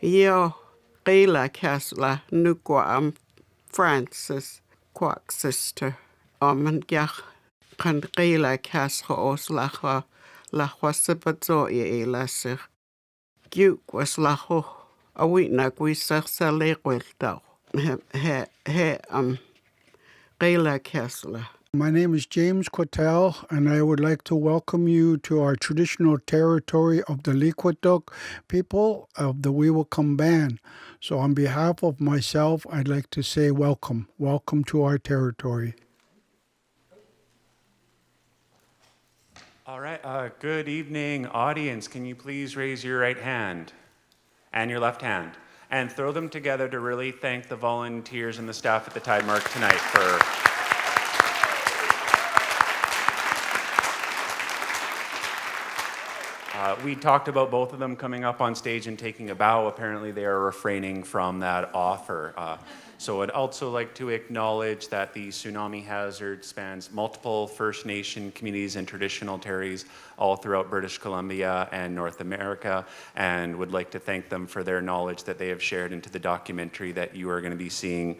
Yo, Gila Casla, Nukwa Francis, Quack sister. Gach kan Gila Casla os lacha, lachwa sipazo ye lasir. Duke was lacho, a week na guisach sa lequeltao. Gila Casla. My name is James Quatel, and I would like to welcome you to our traditional territory of the Liquidoc people of the Weewakam Band. So on behalf of myself, I'd like to say welcome. Welcome to our territory. All right, good evening, audience. Can you please raise your right hand and your left hand and throw them together to really thank the volunteers and the staff at the Tide Mark tonight for we talked about both of them coming up on stage and taking a bow. Apparently they are refraining from that offer. So I'd also like to acknowledge that the tsunami hazard spans multiple First Nation communities and traditional territories all throughout British Columbia and North America, and would like to thank them for their knowledge that they have shared into the documentary that you are going to be seeing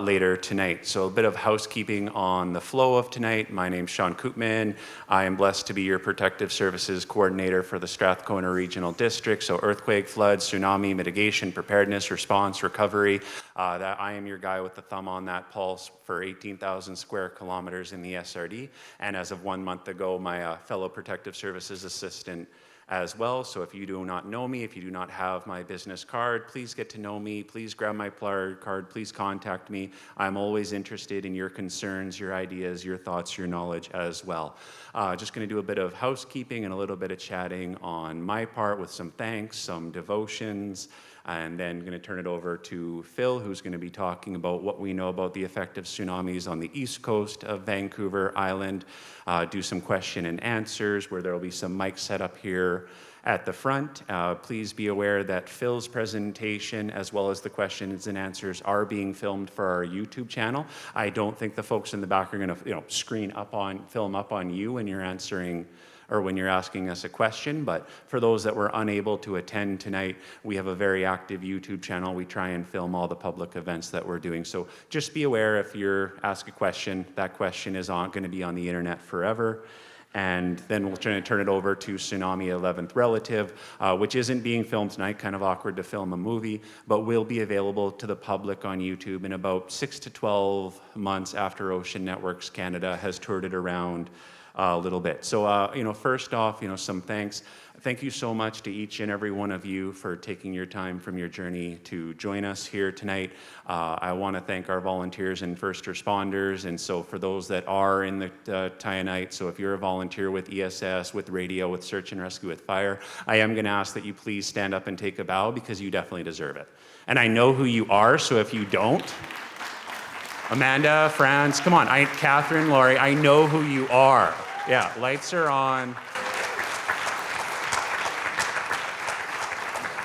later tonight. So a bit of housekeeping on the flow of tonight. My name's Sean Koopman. I am blessed to be your Protective Services Coordinator for the Strathcona Regional District, so earthquake, flood, tsunami mitigation, preparedness, response, recovery. That I am your guy with the thumb on that pulse for 18,000 square kilometers in the SRD, and as of 1 month ago, my fellow Protective Services Assistant as well. So if you do not know me, if you do not have my business card, please get to know me. Please grab my card. Please contact me. I'm always interested in your concerns, your ideas, your thoughts, your knowledge as well. Just going to do a bit of housekeeping and a little bit of chatting on my part with some thanks, some devotions, and then going to turn it over to Phil, who's going to be talking about what we know about the effect of tsunamis on the east coast of Vancouver Island, do some question and answers where there will be some mics set up here at the front. Please be aware that Phil's presentation, as well as the questions and answers, are being filmed for our YouTube channel. I don't think the folks in the back are going to, film up on you when you're answering or when you're asking us a question, but for those that were unable to attend tonight, we have a very active YouTube channel. We try and film all the public events that we're doing. So just be aware if you're asked a question, that question is going to be on the internet forever. And then we'll try to turn it over to Tsunami 11th Relative, which isn't being filmed tonight, kind of awkward to film a movie, but will be available to the public on YouTube in about 6 to 12 months after Ocean Networks Canada has toured it around a little bit. So, first off, some thanks. Thank you so much to each and every one of you for taking your time from your journey to join us here tonight. I want to thank our volunteers and first responders. And so for those that are in the Tyanite, so if you're a volunteer with ESS, with radio, with search and rescue, with fire, I am going to ask that you please stand up and take a bow because you definitely deserve it. And I know who you are, so if you don't, Amanda, Franz, come on. Catherine, Laurie, I know who you are. Yeah, lights are on.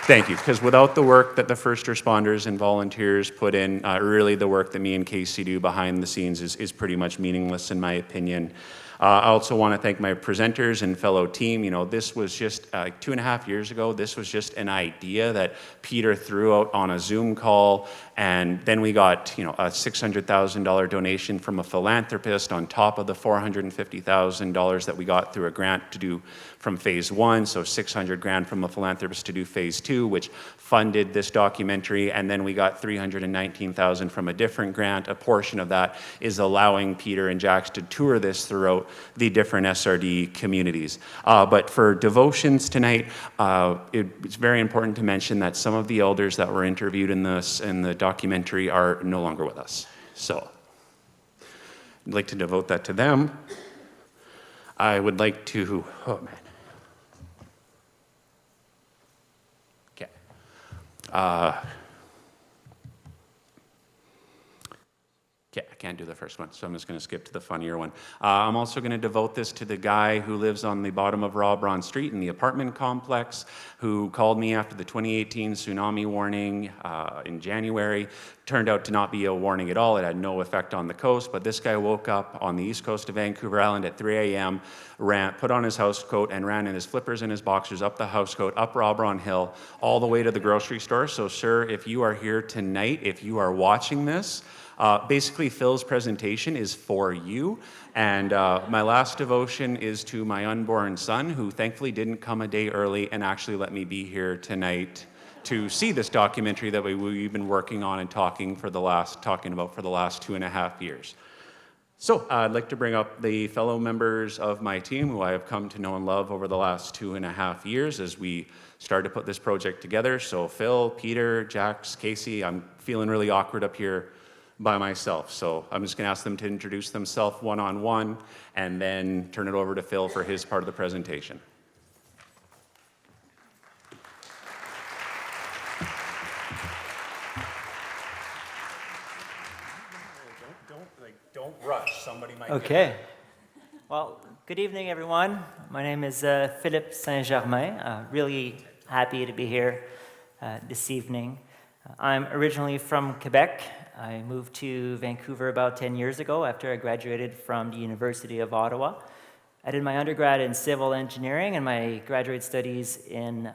Thank you, because without the work that the first responders and volunteers put in, really the work that me and Casey do behind the scenes is pretty much meaningless in my opinion. I also want to thank my presenters and fellow team. This was just 2.5 years ago. This was just an idea that Peter threw out on a Zoom call, and then we got a $600,000 donation from a philanthropist on top of the $450,000 that we got through a grant to do from phase 1, so $600,000 from a philanthropist to do phase 2, which funded this documentary, and then we got $319,000 from a different grant. A portion of that is allowing Peter and Jax to tour this throughout the different SRD communities. But for devotions tonight, it's very important to mention that some of the elders that were interviewed in the documentary are no longer with us. So I'd like to devote that to them. I would like to, Okay. I can't do the first one, so I'm just going to skip to the funnier one. I'm also going to devote this to the guy who lives on the bottom of Rob Braun Street in the apartment complex, who called me after the 2018 tsunami warning in January. Turned out to not be a warning at all. It had no effect on the coast, but this guy woke up on the east coast of Vancouver Island at 3 a.m., put on his housecoat and ran in his flippers and his boxers up the housecoat, up Rob Braun Hill, all the way to the grocery store. So sir, if you are here tonight, if you are watching this, basically Phil's presentation is for you. And my last devotion is to my unborn son, who thankfully didn't come a day early and actually let me be here tonight to see this documentary that we've been working on and talking about for the last 2.5 years. So I'd like to bring up the fellow members of my team who I have come to know and love over the last 2.5 years as we started to put this project together. So Phil, Peter, Jax, Casey, I'm feeling really awkward up here by myself. So I'm just gonna ask them to introduce themselves one-on-one and then turn it over to Phil for his part of the presentation. Don't rush. Somebody might. Okay. Well, good evening, everyone. My name is Philippe Saint-Germain. Really happy to be here this evening. I'm originally from Quebec. I moved to Vancouver about 10 years ago after I graduated from the University of Ottawa. I did my undergrad in civil engineering and my graduate studies in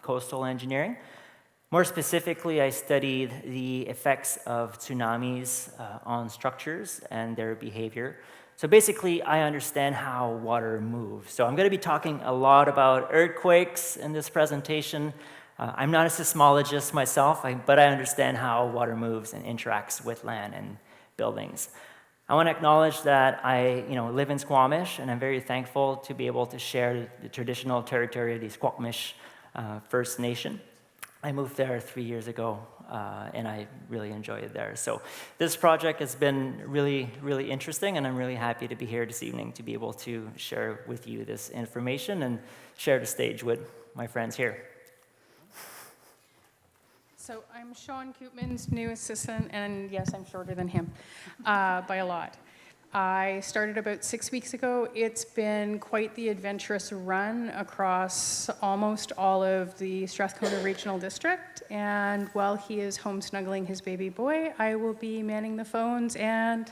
coastal engineering. More specifically, I studied the effects of tsunamis on structures and their behavior. So basically, I understand how water moves. So I'm going to be talking a lot about earthquakes in this presentation. I'm not a seismologist myself, but I understand how water moves and interacts with land and buildings. I want to acknowledge that I live in Squamish, and I'm very thankful to be able to share the traditional territory of the Squamish First Nation. I moved there 3 years ago, and I really enjoy it there. So this project has been really, really interesting, and I'm really happy to be here this evening to be able to share with you this information and share the stage with my friends here. So I'm Sean Koopman's new assistant, and yes, I'm shorter than him by a lot. I started about 6 weeks ago. It's been quite the adventurous run across almost all of the Strathcona Regional District, and while he is home snuggling his baby boy, I will be manning the phones and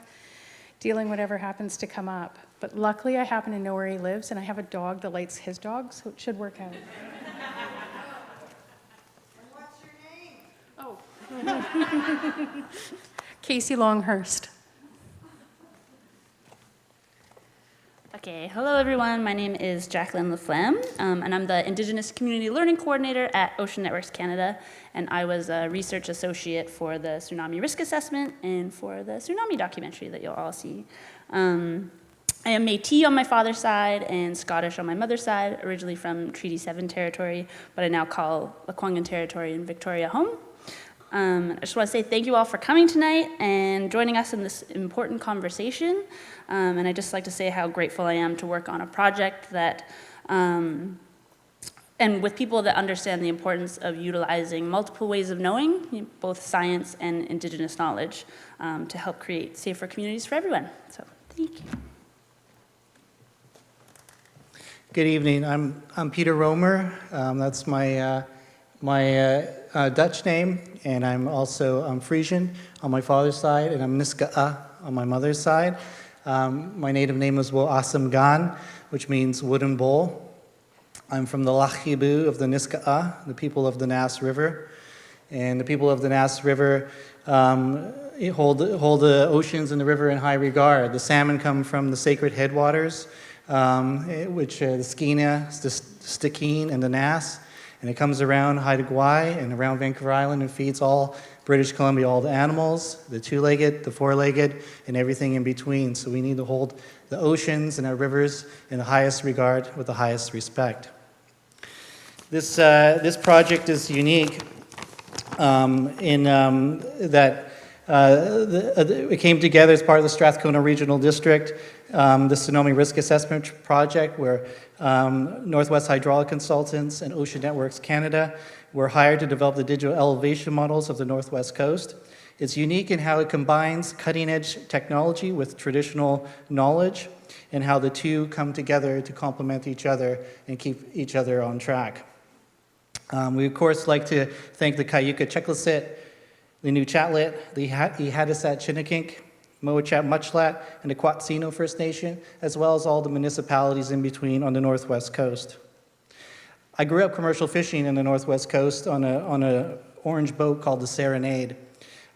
dealing whatever happens to come up. But luckily, I happen to know where he lives, and I have a dog that likes his dog, so it should work out. What's your name? Oh. Casey Longhurst. Okay, hello everyone. My name is Jacqueline Laflamme, and I'm the Indigenous Community Learning Coordinator at Ocean Networks Canada, and I was a research associate for the tsunami risk assessment and for the tsunami documentary that you'll all see. I am Métis on my father's side and Scottish on my mother's side, originally from Treaty 7 territory, but I now call Lekwungen territory in Victoria home. I just want to say thank you all for coming tonight and joining us in this important conversation. And I'd just like to say how grateful I am to work on a project that, and with people that understand the importance of utilizing multiple ways of knowing, both science and Indigenous knowledge, to help create safer communities for everyone. So, thank you. Good evening. I'm Peter Romer. That's my Dutch name, and I'm Frisian on my father's side, and I'm Niska'a on my mother's side. My native name is Wo Asam Gan, which means wooden bowl. I'm from the Lachibu of the Niska'a, the people of the Nass River. And the people of the Nass River hold the oceans and the river in high regard. The salmon come from the sacred headwaters, which the Skeena, the Stikine, and the Nass. And it comes around Haida Gwaii and around Vancouver Island and feeds all British Columbia, all the animals, the two-legged, the four-legged, and everything in between. So we need to hold the oceans and our rivers in the highest regard with the highest respect. This project is unique in that it came together as part of the Strathcona Regional District, the Tsunami Risk Assessment Project, where Northwest Hydraulic Consultants and Ocean Networks Canada were hired to develop the digital elevation models of the Northwest Coast. It's unique in how it combines cutting-edge technology with traditional knowledge and how the two come together to complement each other and keep each other on track. We, of course, like to thank the Cayuga Checklisset, the Nuchatlit, the Ihadisat Chinnikink, Moachat Muchlat, and the Quatsino First Nation, as well as all the municipalities in between on the Northwest Coast. I grew up commercial fishing in the Northwest Coast on a orange boat called the Serenade.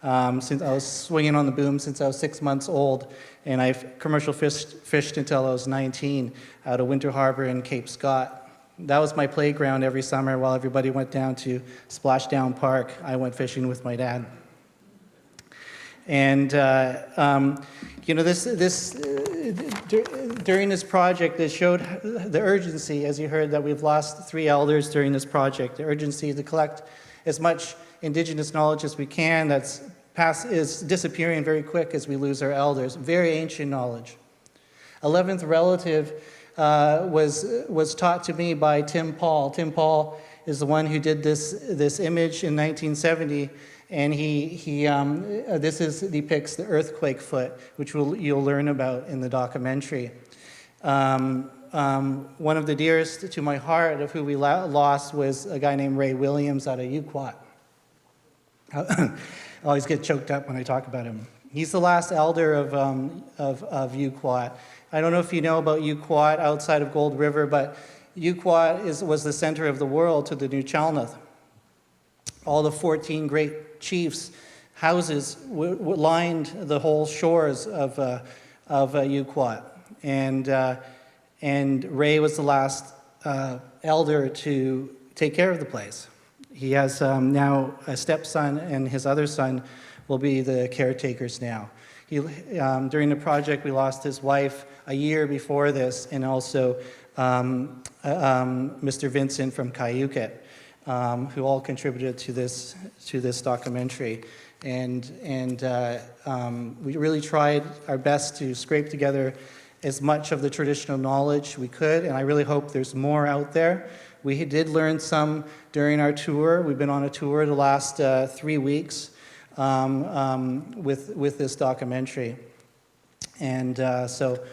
Since I was swinging on the boom since I was 6 months old, and I've commercial fished until I was 19 out of Winter Harbor in Cape Scott. That was my playground every summer while everybody went down to Splashdown Park. I went fishing with my dad. And you know, during this project, it showed the urgency, as you heard, that we've lost 3 elders during this project. The urgency to collect as much Indigenous knowledge as we can is disappearing very quick as we lose our elders. Very ancient knowledge. 11th relative was taught to me by Tim Paul. Tim Paul is the one who did this image in 1970, and this depicts the earthquake foot, which you'll learn about in the documentary. One of the dearest to my heart of who we lost was a guy named Ray Williams out of Uquat. I always get choked up when I talk about him. He's the last elder of Uquat. I don't know if you know about Uquat outside of Gold River, but Uquat was the center of the world to the New Chalnoth. All the 14 great chiefs' houses lined the whole shores of Uquat. And Ray was the last elder to take care of the place. He has now a stepson, and his other son will be the caretakers now. During the project, we lost his wife a year before this, and also Mr. Vincent from Cayuga, who all contributed to this documentary. And we really tried our best to scrape together as much of the traditional knowledge we could, and I really hope there's more out there. We did learn some during our tour. We've been on a tour the last 3 weeks with this documentary. And so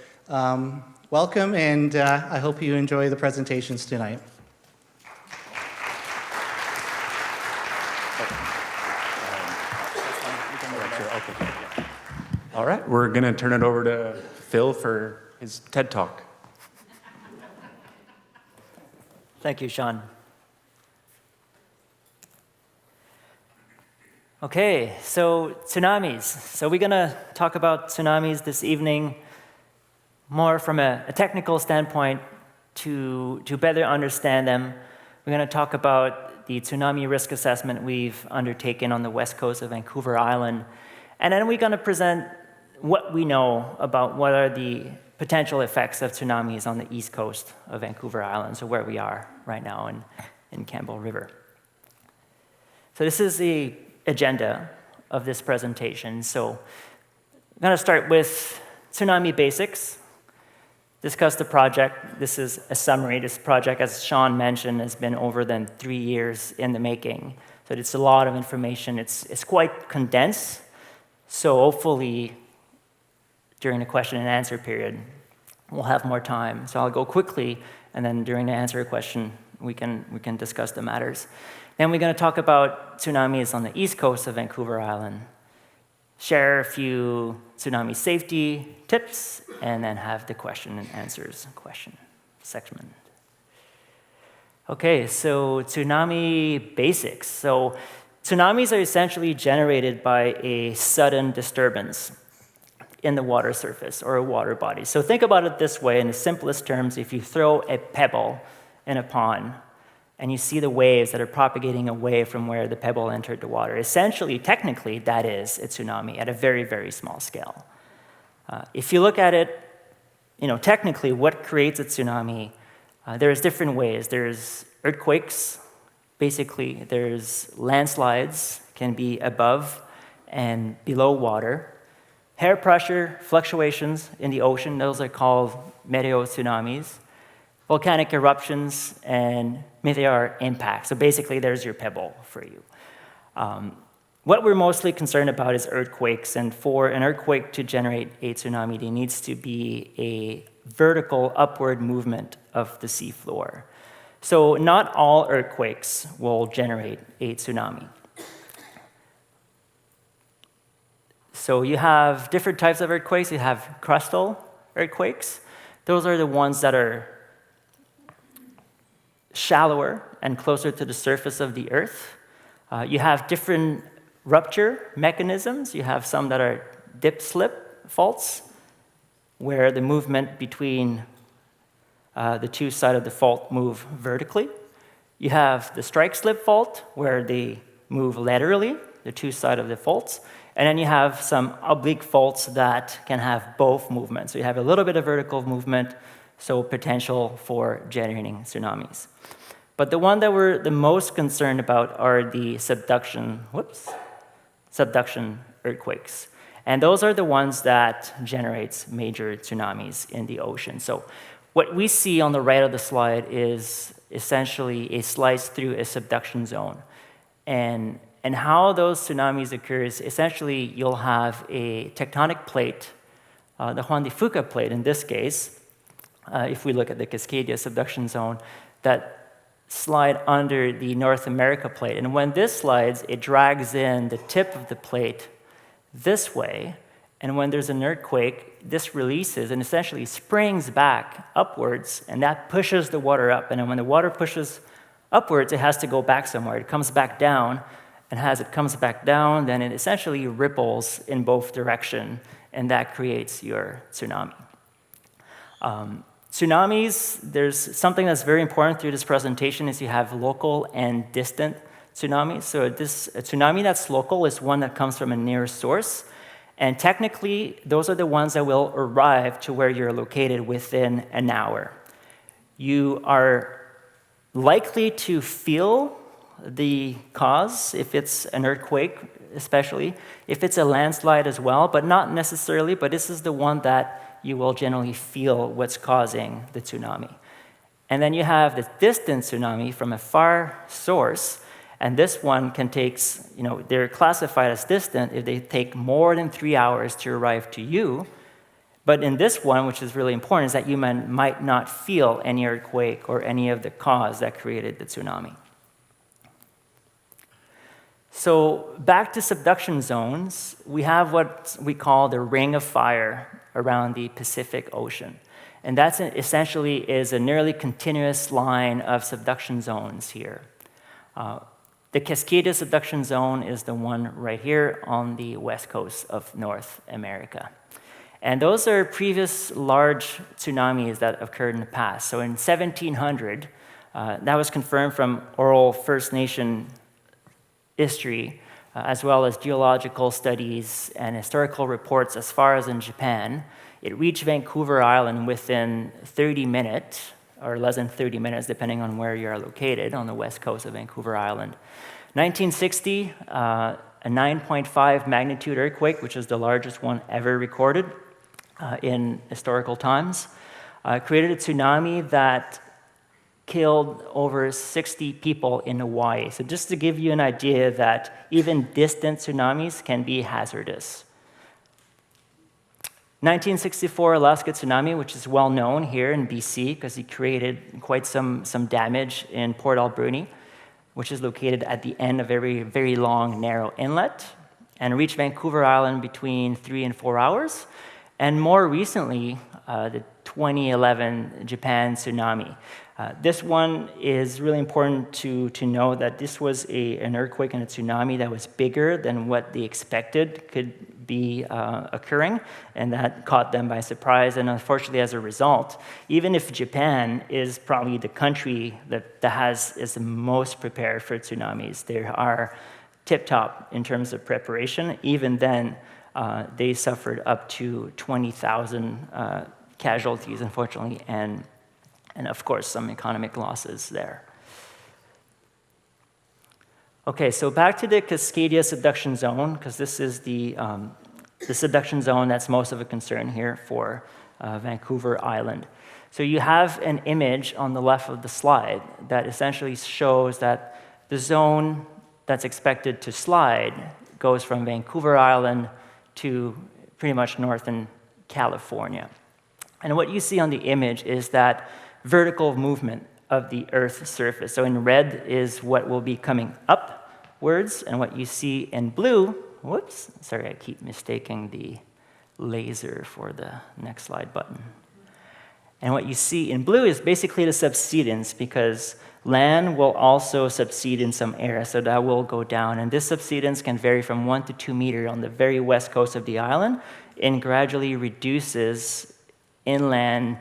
welcome, and I hope you enjoy the presentations tonight. All right, we're going to turn it over to Phil for his TED Talk. Thank you, Sean. Okay, so tsunamis. So we're going to talk about tsunamis this evening more from a technical standpoint to better understand them. We're going to talk about the tsunami risk assessment we've undertaken on the west coast of Vancouver Island. And then we're going to present what we know about what are the potential effects of tsunamis on the east coast of Vancouver Island, so where we are right now in Campbell River. So this is the agenda of this presentation. So I'm going to start with tsunami basics, discuss the project. This is a summary. This project, as Sean mentioned, has been over 3 years in the making. So it's a lot of information. It's quite condensed. So hopefully during the question and answer period, we'll have more time. So I'll go quickly, and then during the answer question, we can discuss the matters. Then we're going to talk about tsunamis on the east coast of Vancouver Island, share a few tsunami safety tips, and then have the question and answers section. Okay, so tsunami basics. So tsunamis are essentially generated by a sudden disturbance in the water surface or a water body. So think about it this way, in the simplest terms: if you throw a pebble in a pond and you see the waves that are propagating away from where the pebble entered the water, essentially, technically, that is a tsunami at a very, very small scale. If you look at it, technically, what creates a tsunami, there's different ways. There's earthquakes, basically, there's landslides, can be above and below water. Air pressure fluctuations in the ocean, those are called meteotsunamis. Volcanic eruptions and meteor impact. So basically, there's your pebble for you. what we're mostly concerned about is earthquakes, and for an earthquake to generate a tsunami, there needs to be a vertical upward movement of the seafloor. So not all earthquakes will generate a tsunami. So you have different types of earthquakes. You have crustal earthquakes. Those are the ones that are shallower and closer to the surface of the earth. You have different rupture mechanisms. You have some that are dip-slip faults, where the movement between the two sides of the fault move vertically. You have the strike-slip fault, where they move laterally, the two sides of the faults. And then you have some oblique faults that can have both movements. So you have a little bit of vertical movement, so potential for generating tsunamis. But the one that we're the most concerned about are the subduction earthquakes. And those are the ones that generates major tsunamis in the ocean. So what we see on the right of the slide is essentially a slice through a subduction zone. And how those tsunamis occur is essentially you'll have a tectonic plate, the Juan de Fuca plate in this case, if we look at the Cascadia subduction zone, that slide under the North America plate. And when this slides, it drags in the tip of the plate this way. And when there's an earthquake, this releases and essentially springs back upwards, and that pushes the water up. And then when the water pushes upwards, it has to go back somewhere. It comes back down, and as it comes back down, then it essentially ripples in both directions, and that creates your tsunami. Tsunamis, there's something that's very important through this presentation is you have local and distant tsunamis. So a tsunami that's local is one that comes from a near source. And technically, those are the ones that will arrive to where you're located within an hour. You are likely to feel the cause if it's an earthquake, especially. If it's a landslide as well, but not necessarily, but this is the one that you will generally feel what's causing the tsunami. And then you have the distant tsunami from a far source, and this one can take, they're classified as distant if they take more than 3 hours to arrive to you. But in this one, which is really important, is that you might not feel any earthquake or any of the cause that created the tsunami. So back to subduction zones, we have what we call the ring of fire around the Pacific Ocean. And that essentially is a nearly continuous line of subduction zones here. The Cascadia subduction zone is the one right here on the west coast of North America. And those are previous large tsunamis that occurred in the past. So in 1700, that was confirmed from oral First Nation history, as well as geological studies and historical reports as far as in Japan. It reached Vancouver Island within 30 minutes, or less than 30 minutes, depending on where you're located on the west coast of Vancouver Island. 1960, a 9.5 magnitude earthquake, which is the largest one ever recorded in historical times, created a tsunami that killed over 60 people in Hawaii. So just to give you an idea that even distant tsunamis can be hazardous. 1964 Alaska tsunami, which is well known here in BC because it created quite some damage in Port Alberni, which is located at the end of a very, very long, narrow inlet, and reached Vancouver Island between 3 and 4 hours. And more recently, the 2011 Japan tsunami. This one is really important to know that this was an earthquake and a tsunami that was bigger than what they expected could be occurring, and that caught them by surprise. And unfortunately, as a result, even if Japan is probably the country that is the most prepared for tsunamis, they are tip-top in terms of preparation. Even then, they suffered up to 20,000 casualties, unfortunately, and of course, some economic losses there. Okay, so back to the Cascadia subduction zone, because this is the subduction zone that's most of a concern here for Vancouver Island. So you have an image on the left of the slide that essentially shows that the zone that's expected to slide goes from Vancouver Island to pretty much northern California. And what you see on the image is that vertical movement of the Earth's surface. So in red is what will be coming upwards, and what you see in blue, whoops, sorry, I keep mistaking the laser for the next slide button. And what you see in blue is basically the subsidence, because land will also subside in some areas, so that will go down. And this subsidence can vary from 1 to 2 meters on the very west coast of the island, and gradually reduces inland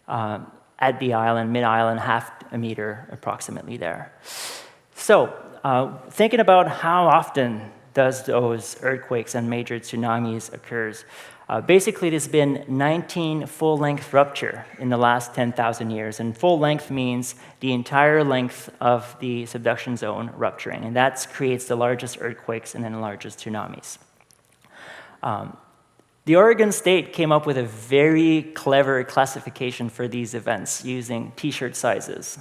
at the island, mid-island, half a meter approximately there. So thinking about how often does those earthquakes and major tsunamis occurs, basically there's been 19 full-length rupture in the last 10,000 years, and full length means the entire length of the subduction zone rupturing, and that creates the largest earthquakes and then the largest tsunamis. The Oregon State came up with a very clever classification for these events using t-shirt sizes.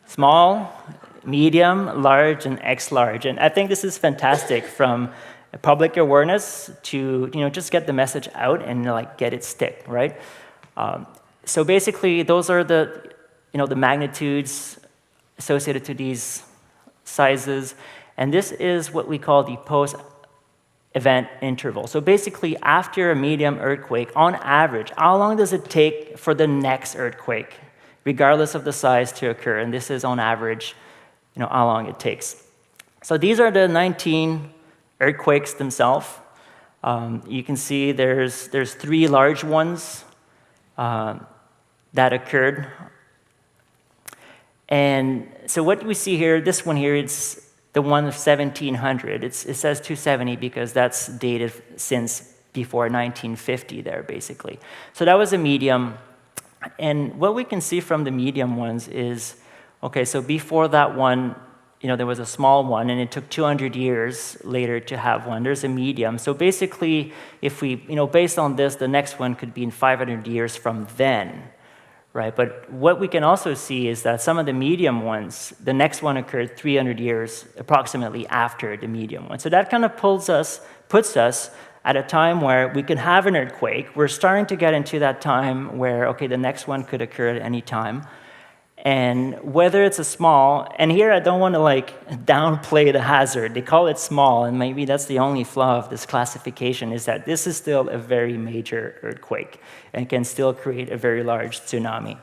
Small, medium, large, and X-large. And I think this is fantastic from public awareness to just get the message out and get it stick, right? So basically, those are the magnitudes associated to these sizes. And this is what we call the post-event interval. So basically, after a medium earthquake, on average, how long does it take for the next earthquake, regardless of the size, to occur? And this is on average, how long it takes. So these are the 19 earthquakes themselves. You can see there's 3 large ones that occurred. And so what we see here, this one here, it's the one of 1700. It says 270 because that's dated since before 1950 there, basically. So that was a medium. And what we can see from the medium ones is, okay, so before that one, there was a small one, and it took 200 years later to have one. There's a medium. So basically, if we, based on this, the next one could be in 500 years from then, right? But what we can also see is that some of the medium ones, the next one occurred 300 years approximately after the medium one. So that kind of puts us at a time where we can have an earthquake. We're starting to get into that time where, okay, the next one could occur at any time. And whether it's a small, and here I don't want to downplay the hazard. They call it small, and maybe that's the only flaw of this classification, is that this is still a very major earthquake and can still create a very large tsunami.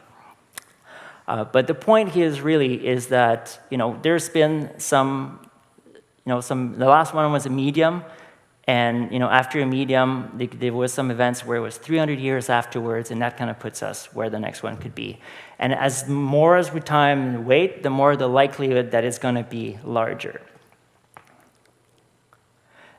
But the point here is that there's been some, the last one was a medium, and after a medium, there was some events where it was 300 years afterwards, and that kind of puts us where the next one could be. And as more as we time and wait, the more the likelihood that it's going to be larger.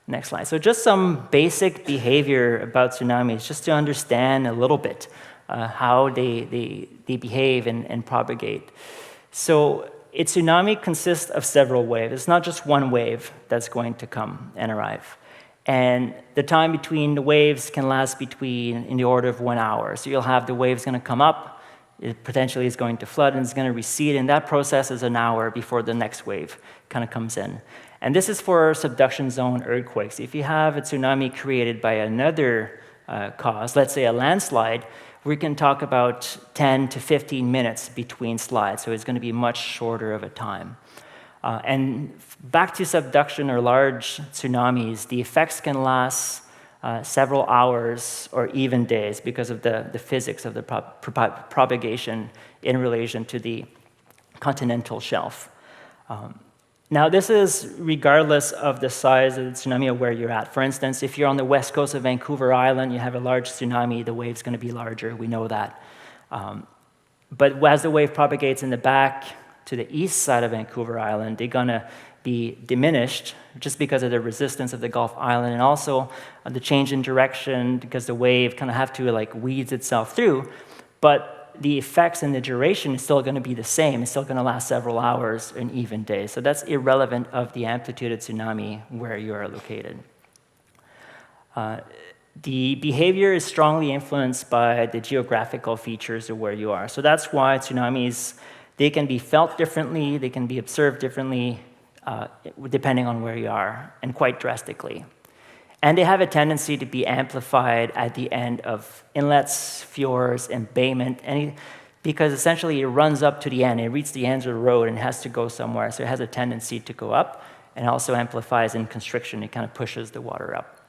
Next slide. So just some basic behavior about tsunamis, just to understand a little bit how they behave and propagate. So a tsunami consists of several waves. It's not just one wave that's going to come and arrive. And the time between the waves can last in the order of 1 hour. So you'll have the waves going to come up, it potentially is going to flood, and it's going to recede, and that process is an hour before the next wave kind of comes in. And this is for subduction zone earthquakes. If you have a tsunami created by another cause, let's say a landslide, we can talk about 10 to 15 minutes between slides, so it's going to be much shorter of a time. And back to subduction or large tsunamis, the effects can last several hours or even days because of the physics of the propagation in relation to the continental shelf. Now, this is regardless of the size of the tsunami or where you're at. For instance, if you're on the west coast of Vancouver Island, you have a large tsunami, the wave's going to be larger, we know that. But as the wave propagates in the back to the east side of Vancouver Island, they're going to be diminished just because of the resistance of the Gulf Island, and also the change in direction because the wave kind of have to weeds itself through. But the effects and the duration is still going to be the same. It's still going to last several hours and even days. So that's irrelevant of the amplitude of tsunami where you are located. The behavior is strongly influenced by the geographical features of where you are. So that's why tsunamis, they can be felt differently, they can be observed differently, depending on where you are, and quite drastically. And they have a tendency to be amplified at the end of inlets, fjords, embayment, because essentially it runs up to the end. It reaches the end of the road and has to go somewhere, so it has a tendency to go up, and also amplifies in constriction. It kind of pushes the water up.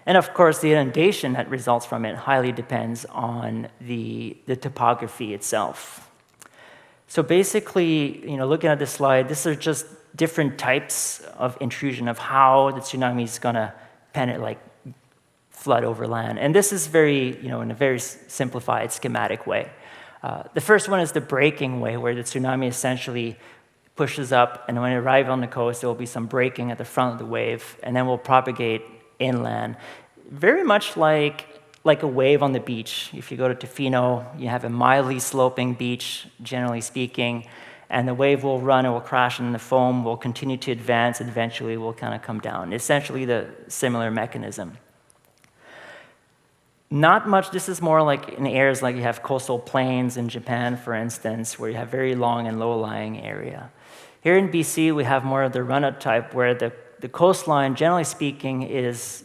And of course, the inundation that results from it highly depends on the topography itself. So basically, looking at this slide, these are just different types of intrusion of how the tsunami is going to flood over land. And this is in a very simplified schematic way. The first one is the breaking way, where the tsunami essentially pushes up, and when it arrives on the coast, there will be some breaking at the front of the wave, and then will propagate inland. Very much like a wave on the beach. If you go to Tofino, you have a mildly sloping beach, generally speaking, and the wave will run, it will crash, and the foam will continue to advance, and eventually will kind of come down. Essentially the similar mechanism. Not much, this is more like in areas like you have coastal plains in Japan, for instance, where you have very long and low-lying area. Here in BC, we have more of the run-up type, where the coastline, generally speaking, is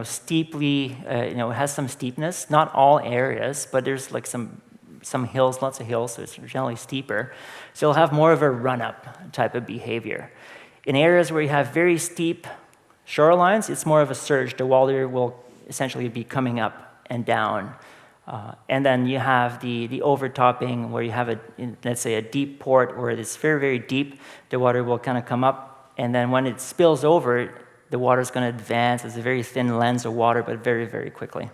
steeply, has some steepness. Not all areas, but there's like some hills, lots of hills, so it's generally steeper. So you'll have more of a run-up type of behavior. In areas where you have very steep shorelines, it's more of a surge. The water will essentially be coming up and down. And then you have the overtopping, where you have let's say a deep port where it's very, very deep. The water will kind of come up, and then when it spills over, the water is going to advance as a very thin lens of water, but very, very quickly.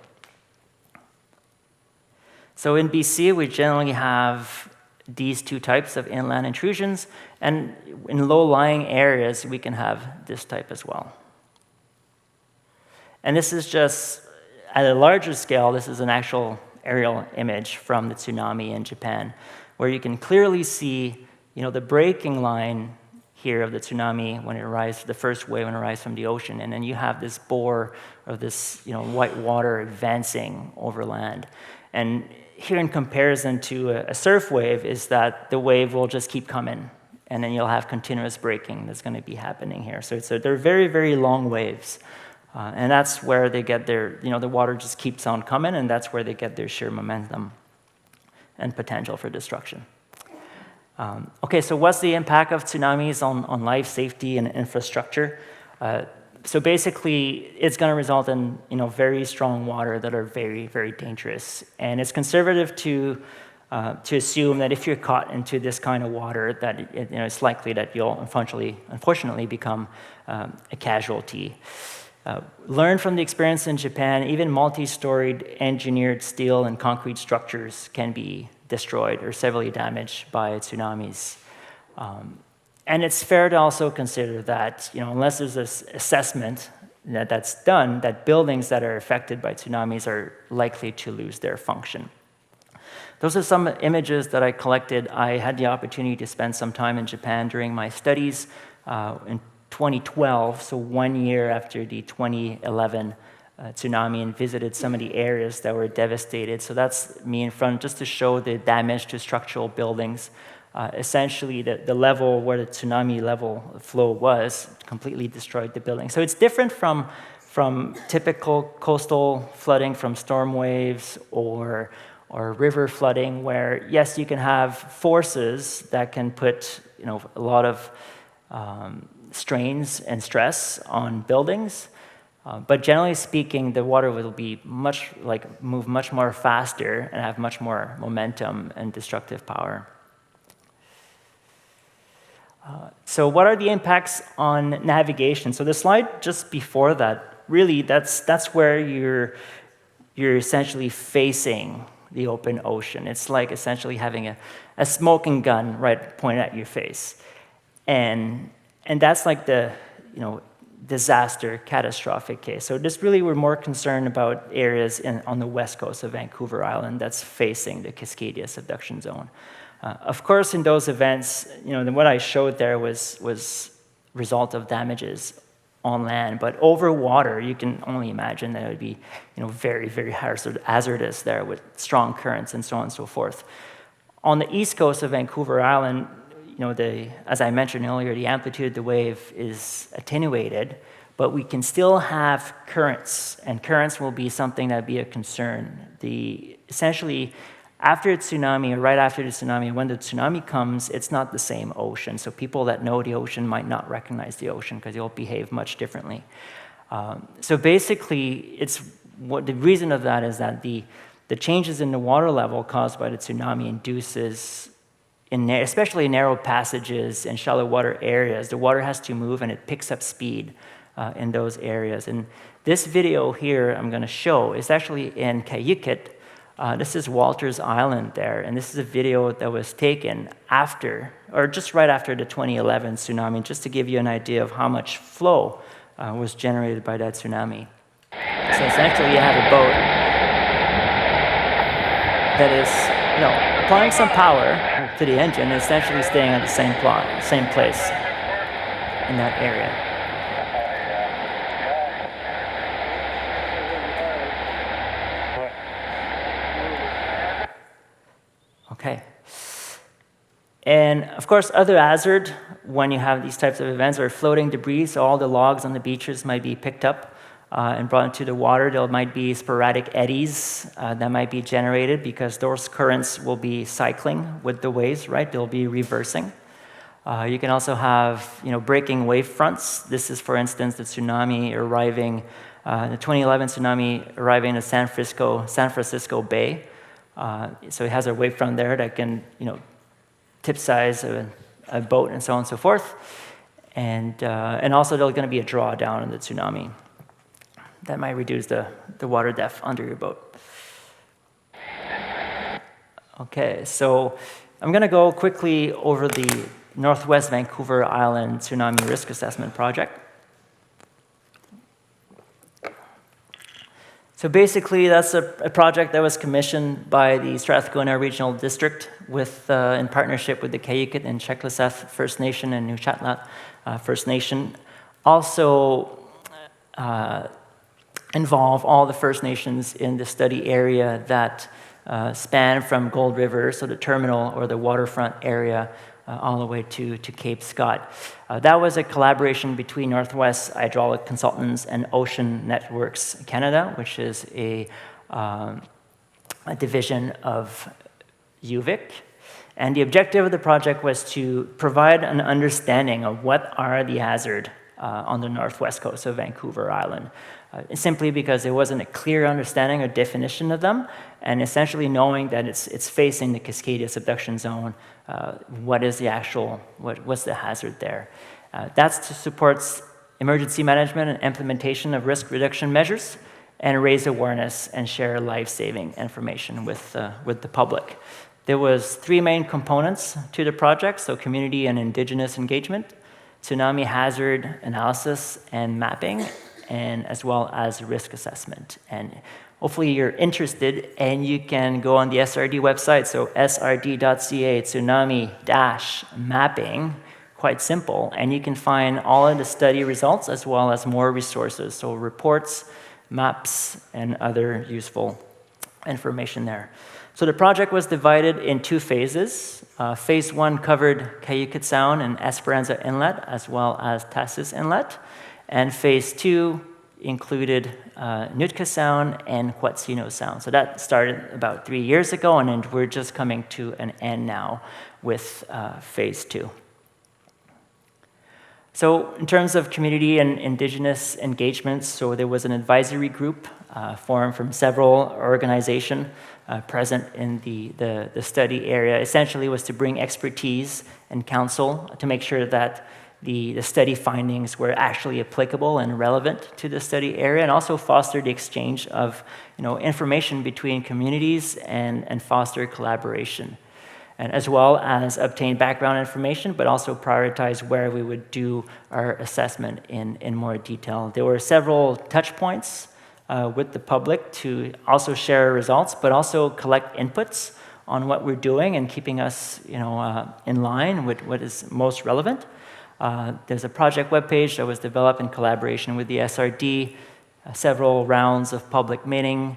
So in BC, we generally have these two types of inland intrusions, and in low-lying areas, we can have this type as well. And this is just, at a larger scale, this is an actual aerial image from the tsunami in Japan, where you can clearly see, the breaking line here of the tsunami when it arrives, the first wave when it arrives from the ocean, and then you have this bore of this, white water advancing over land. And here, in comparison to a surf wave, is that the wave will just keep coming, and then you'll have continuous breaking that's going to be happening here. So they're very, very long waves. And that's where they get their, the water just keeps on coming, and that's where they get their sheer momentum and potential for destruction. Okay, so what's the impact of tsunamis on life, safety, and infrastructure? So basically, it's going to result in very strong water that are very, very dangerous. And it's conservative to assume that if you're caught into this kind of water, that it's likely that you'll unfortunately become a casualty. Learn from the experience in Japan. Even multi-storied engineered steel and concrete structures can be destroyed or severely damaged by tsunamis. And it's fair to also consider that, unless there's this assessment that's done, that buildings that are affected by tsunamis are likely to lose their function. Those are some images that I collected. I had the opportunity to spend some time in Japan during my studies in 2012, so 1 year after the 2011 tsunami, and visited some of the areas that were devastated. So that's me in front, just to show the damage to structural buildings. Essentially, the level where the tsunami level flow was completely destroyed the building. So it's different from typical coastal flooding from storm waves or river flooding, where, yes, you can have forces that can put a lot of strains and stress on buildings, but generally speaking, the water will be move much more faster and have much more momentum and destructive power. So what are the impacts on navigation? So the slide just before that, really, that's where you're essentially facing the open ocean. It's like essentially having a smoking gun right pointed at your face. And that's like the disaster, catastrophic case. So this really, we're more concerned about areas on the west coast of Vancouver Island that's facing the Cascadia subduction zone. Of course, in those events, what I showed there was result of damages on land, but over water, you can only imagine that it would be, very, very hazardous there with strong currents and so on and so forth. On the east coast of Vancouver Island, as I mentioned earlier, the amplitude of the wave is attenuated, but we can still have currents, and currents will be something that be a concern. Essentially, after a tsunami, or right after the tsunami, when the tsunami comes, it's not the same ocean. So people that know the ocean might not recognize the ocean because it'll behave much differently. So basically, the reason of that is that the changes in the water level caused by the tsunami induces, especially in narrow passages and shallow water areas, the water has to move and it picks up speed in those areas. And this video here I'm going to show is actually in Kayikit. This is Walters Island there, and this is a video that was taken after, or just right after the 2011 tsunami, just to give you an idea of how much flow was generated by that tsunami. So essentially you have a boat that is, applying some power to the engine, and essentially staying at the same place in that area. Okay. And of course, other hazard when you have these types of events are floating debris. So all the logs on the beaches might be picked up and brought into the water. There might be sporadic eddies that might be generated because those currents will be cycling with the waves, right? They'll be reversing. You can also have, breaking wave fronts. This is, for instance, the tsunami arriving, the 2011 tsunami arriving in the San Francisco Bay. So it has a wave front there that can, capsize a boat and so on and so forth. And also there's going to be a drawdown in the tsunami that might reduce the water depth under your boat. Okay, so I'm going to go quickly over the Northwest Vancouver Island Tsunami Risk Assessment Project. So basically, that's a project that was commissioned by the Strathcona Regional District in partnership with the Kayikit and Checklaseth First Nation and Nuchatlat First Nation. Also involve all the First Nations in the study area that span from Gold River, so the terminal or the waterfront area, all the way to Cape Scott. That was a collaboration between Northwest Hydraulic Consultants and Ocean Networks Canada, which is a division of UVic. And the objective of the project was to provide an understanding of what are the hazards on the northwest coast of Vancouver Island. Simply because there wasn't a clear understanding or definition of them, and essentially knowing that it's facing the Cascadia subduction zone, what's the hazard there? That's to support emergency management and implementation of risk reduction measures, and raise awareness and share life-saving information with the public. There was 3 main components to the project, so community and Indigenous engagement, tsunami hazard analysis and mapping, and as well as risk assessment. And hopefully you're interested, and you can go on the SRD website, so srd.ca, tsunami-mapping, quite simple, and you can find all of the study results as well as more resources, so reports, maps, and other useful information there. So the project was divided in 2 phases. Phase 1 covered Kayikit Sound and Esperanza Inlet, as well as Tassis Inlet. And phase 2 included Nootka Sound and Quetzino Sound. So that started about 3 years ago, and we're just coming to an end now with phase 2. So in terms of community and Indigenous engagements, so there was an advisory group formed from several organizations present in the study area. Essentially was to bring expertise and counsel to make sure that the study findings were actually applicable and relevant to the study area, and also foster the exchange of information between communities and foster collaboration, and as well as obtain background information, but also prioritize where we would do our assessment in more detail. There were several touch points with the public to also share results, but also collect inputs on what we're doing and keeping us in line with what is most relevant. There's a project webpage that was developed in collaboration with the SRD, several rounds of public meeting,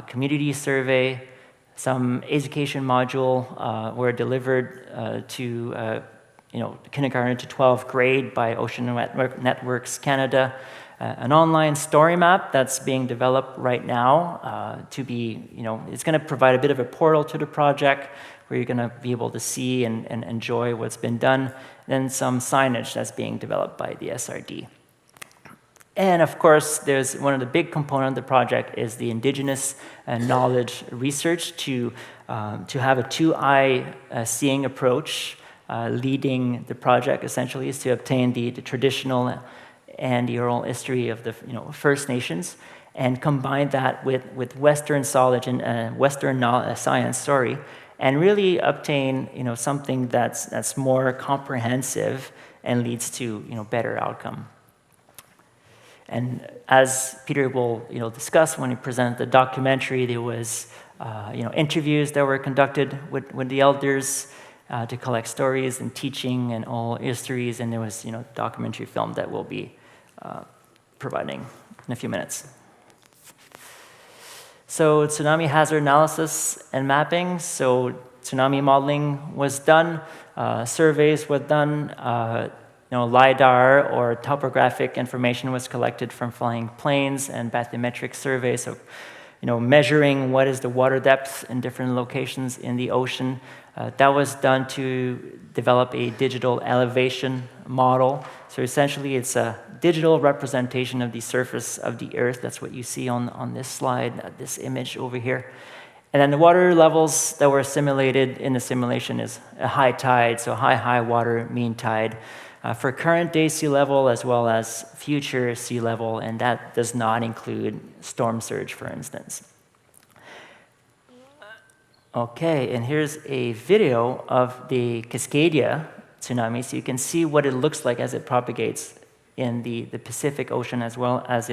community survey, some education module were delivered to kindergarten to 12th grade by Ocean Networks Canada, an online story map that's being developed right now to be, it's going to provide a bit of a portal to the project where you're going to be able to see and enjoy what's been done, then some signage that's being developed by the SRD. And of course, there's one of the big components of the project is the Indigenous knowledge research to have a two-eye seeing approach. Leading the project essentially is to obtain the traditional and the oral history of the First Nations, and combine that with Western knowledge and Western science, and really obtain something that's more comprehensive and leads to better outcome. And as Peter will discuss when he presented the documentary, there was interviews that were conducted with the elders to collect stories and teaching and all histories, and there was documentary film that we'll be providing in a few minutes. So tsunami hazard analysis and mapping. So tsunami modeling was done, surveys were done, LiDAR or topographic information was collected from flying planes and bathymetric surveys. So, measuring what is the water depth in different locations in the ocean. That was done to develop a digital elevation model. So essentially, it's a digital representation of the surface of the Earth. That's what you see on this slide, this image over here. And then the water levels that were simulated in the simulation is a high tide, so high water, mean tide. For current day sea level as well as future sea level, and that does not include storm surge, for instance. Okay, and here's a video of the Cascadia tsunami, so you can see what it looks like as it propagates in the Pacific Ocean, as well as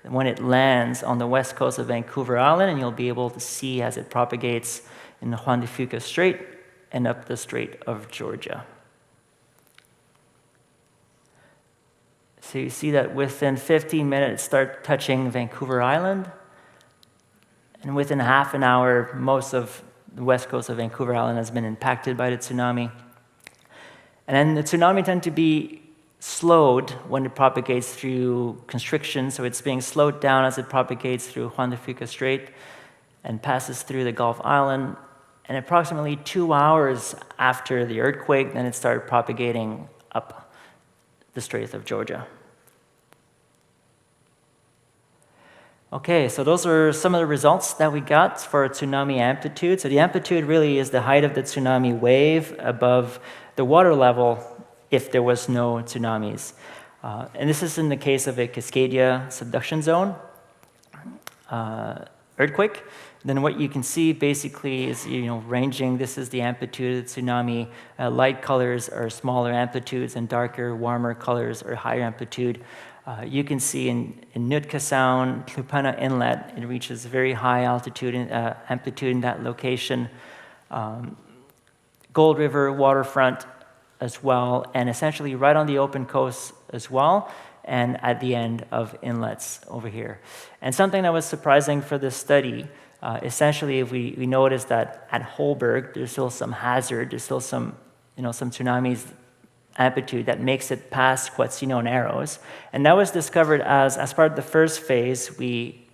when it lands on the west coast of Vancouver Island, and you'll be able to see as it propagates in the Juan de Fuca Strait and up the Strait of Georgia. So you see that within 15 minutes, start touching Vancouver Island, and within half an hour, most of the west coast of Vancouver Island has been impacted by the tsunami. And then the tsunami tend to be slowed when it propagates through constriction, so it's being slowed down as it propagates through Juan de Fuca Strait and passes through the Gulf Island. And approximately 2 hours after the earthquake, then it started propagating up the Strait of Georgia. Okay, so those are some of the results that we got for tsunami amplitude. So the amplitude really is the height of the tsunami wave above the water level if there was no tsunamis. And this is in the case of a Cascadia subduction zone earthquake. Then what you can see basically is, ranging, this is the amplitude of the tsunami. Light colors are smaller amplitudes and darker, warmer colors are higher amplitude. You can see in Nootka Sound, Klupana Inlet, it reaches very high altitude amplitude in that location. Gold River waterfront as well, and essentially right on the open coast as well, and at the end of inlets over here. And something that was surprising for this study, essentially we noticed that at Holberg, there's still some hazard, there's still some tsunamis amplitude that makes it past Quetzino Narrows. And that was discovered as part of the first phase. We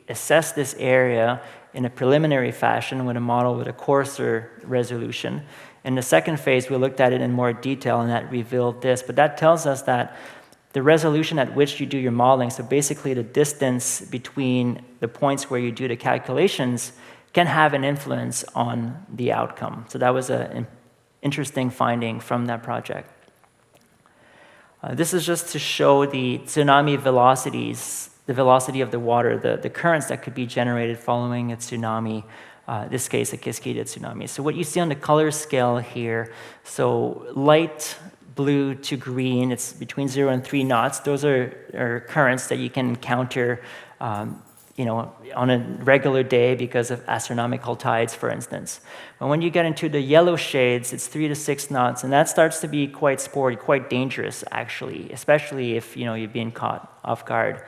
assessed this area in a preliminary fashion with a model with a coarser resolution. In the second phase, we looked at it in more detail, and that revealed this. But that tells us that the resolution at which you do your modeling, so basically the distance between the points where you do the calculations, can have an influence on the outcome. So that was an interesting finding from that project. This is just to show the tsunami velocities, the velocity of the water, the currents that could be generated following a tsunami, this case a Cascadia tsunami. So what you see on the color scale here, so light blue to green, it's between 0 and 3 knots. Those are currents that you can encounter on a regular day because of astronomical tides, for instance. But when you get into the yellow shades, it's 3 to 6 knots, and that starts to be quite sporty, quite dangerous, actually, especially if you're being caught off guard.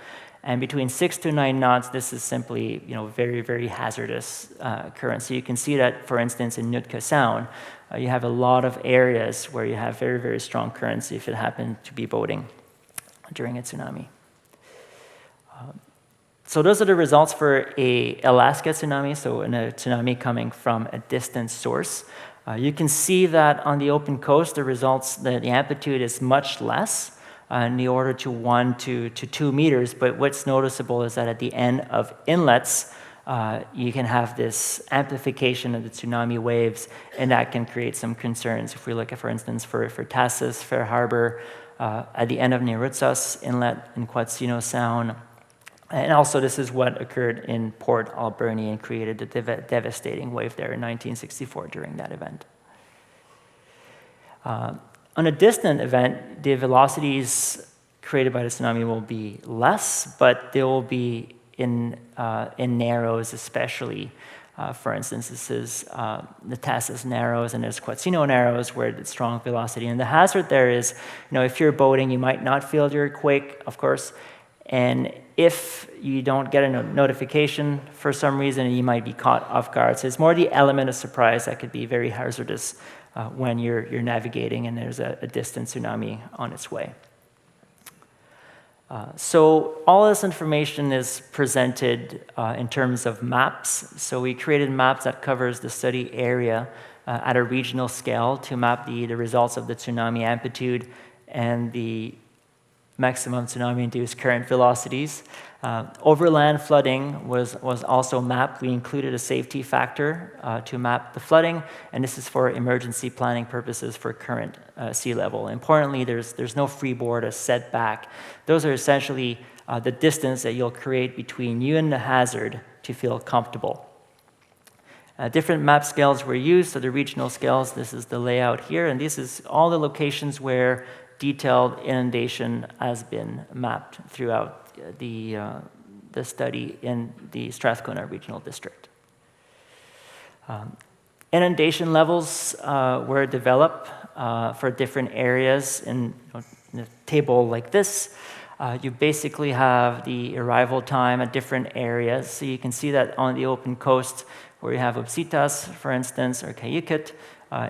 And between 6 to 9 knots, this is simply, very, very hazardous current. So you can see that, for instance, in Nootka Sound, you have a lot of areas where you have very, very strong currents if it happened to be boating during a tsunami. So those are the results for a Alaska tsunami, so in a tsunami coming from a distant source. You can see that on the open coast, the results, the amplitude is much less, in the order to 1 to 2 meters. But what's noticeable is that at the end of inlets, you can have this amplification of the tsunami waves, and that can create some concerns. If we look at, for instance, for Tassis, Fair Harbor, at the end of Nirutsas Inlet in Quatsino Sound. And also, this is what occurred in Port Alberni and created a devastating wave there in 1964 during that event. On a distant event, the velocities created by the tsunami will be less, but they will be in narrows especially. For instance, this is the Tassis Narrows, and there's Quatsino Narrows where it's strong velocity. And the hazard there is, if you're boating, you might not feel the earthquake, of course, and if you don't get a notification for some reason, you might be caught off guard. So it's more the element of surprise that could be very hazardous when you're navigating and there's a distant tsunami on its way. So all this information is presented in terms of maps. So we created maps that covers the study area at a regional scale to map the results of the tsunami amplitude and the maximum tsunami-induced current velocities. Overland flooding was also mapped. We included a safety factor to map the flooding, and this is for emergency planning purposes for current sea level. Importantly, there's no freeboard or setback. Those are essentially the distance that you'll create between you and the hazard to feel comfortable. Different map scales were used, so the regional scales, this is the layout here, and this is all the locations where detailed inundation has been mapped throughout the study in the Strathcona Regional District. Inundation levels were developed for different areas in a table like this. You basically have the arrival time at different areas. So you can see that on the open coast, where you have Obsitas, for instance, or Cayucot,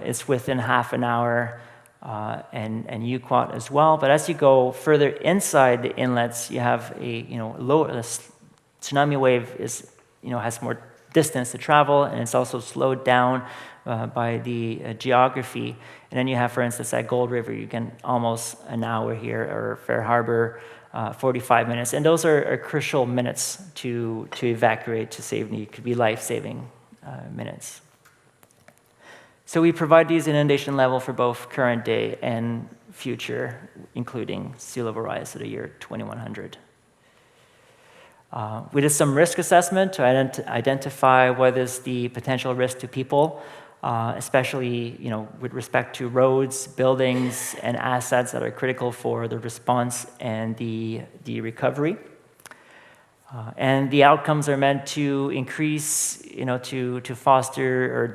it's within half an hour. And Yuquat as well. But as you go further inside the inlets, you have a tsunami wave has more distance to travel, and it's also slowed down by the geography. And then you have, for instance, at Gold River, you can almost an hour here, or Fair Harbor, 45 minutes. And those are crucial minutes to evacuate to save. It could be life-saving minutes. So we provide these inundation level for both current day and future, including sea level rise to the year 2100. We did some risk assessment to identify what is the potential risk to people, especially with respect to roads, buildings, and assets that are critical for the response and the recovery. And the outcomes are meant to increase, to foster or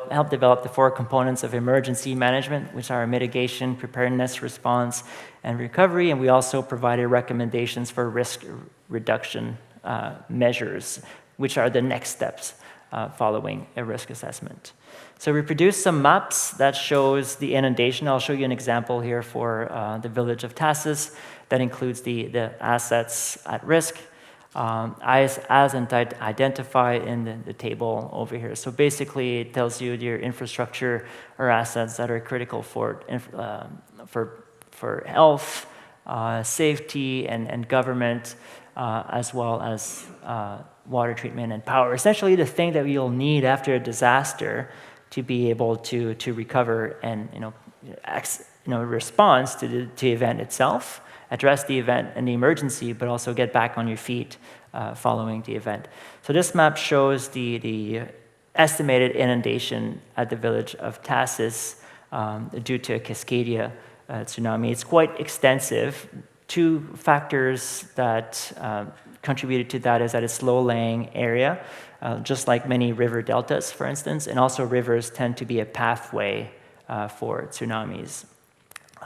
help develop the 4 components of emergency management, which are mitigation, preparedness, response, and recovery. And we also provided recommendations for risk reduction measures, which are the next steps following a risk assessment. So we produced some maps that shows the inundation. I'll show you an example here for the village of Tassis that includes the assets at risk. As identified in the table over here. So basically, it tells you your infrastructure or assets that are critical for health, safety, and government, as well as water treatment and power. Essentially, the thing that you'll need after a disaster to be able to recover and respond to the event itself. Address the event and the emergency, but also get back on your feet following the event. So this map shows the estimated inundation at the village of Tassis due to a Cascadia tsunami. It's quite extensive. 2 factors that contributed to that is that it's low-lying area, just like many river deltas, for instance, and also rivers tend to be a pathway for tsunamis.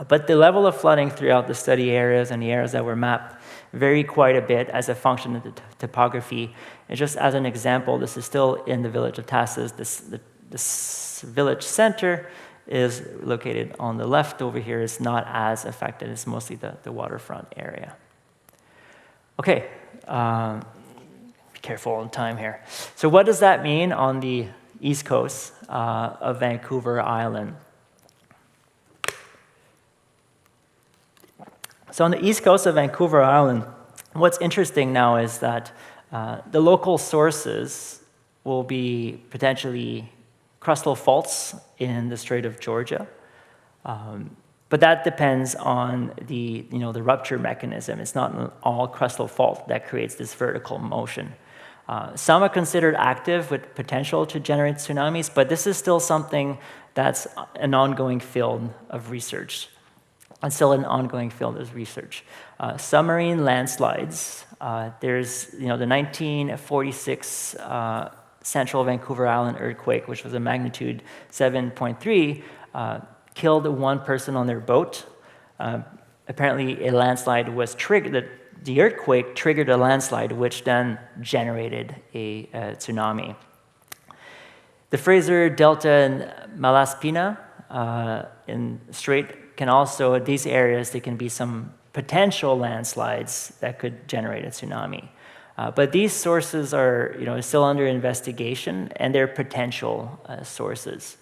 But the level of flooding throughout the study areas and the areas that were mapped vary quite a bit as a function of the topography. And just as an example, this is still in the village of Tasses. This village center is located on the left over here. It's not as affected. It's mostly the waterfront area. Okay, be careful on time here. So what does that mean on the east coast of Vancouver Island? So on the east coast of Vancouver Island, what's interesting now is that the local sources will be potentially crustal faults in the Strait of Georgia. But that depends on the rupture mechanism. It's not an all crustal fault that creates this vertical motion. Some are considered active with potential to generate tsunamis, but this is still something that's an ongoing field of research. It's still an ongoing field of research. Submarine landslides. There's the 1946 Central Vancouver Island earthquake, which was a magnitude 7.3, killed one person on their boat. Apparently, a landslide was triggered. The earthquake triggered a landslide, which then generated a tsunami. The Fraser Delta and Malaspina in Strait can also, these areas, there can be some potential landslides that could generate a tsunami. But these sources are still under investigation, and they're potential sources.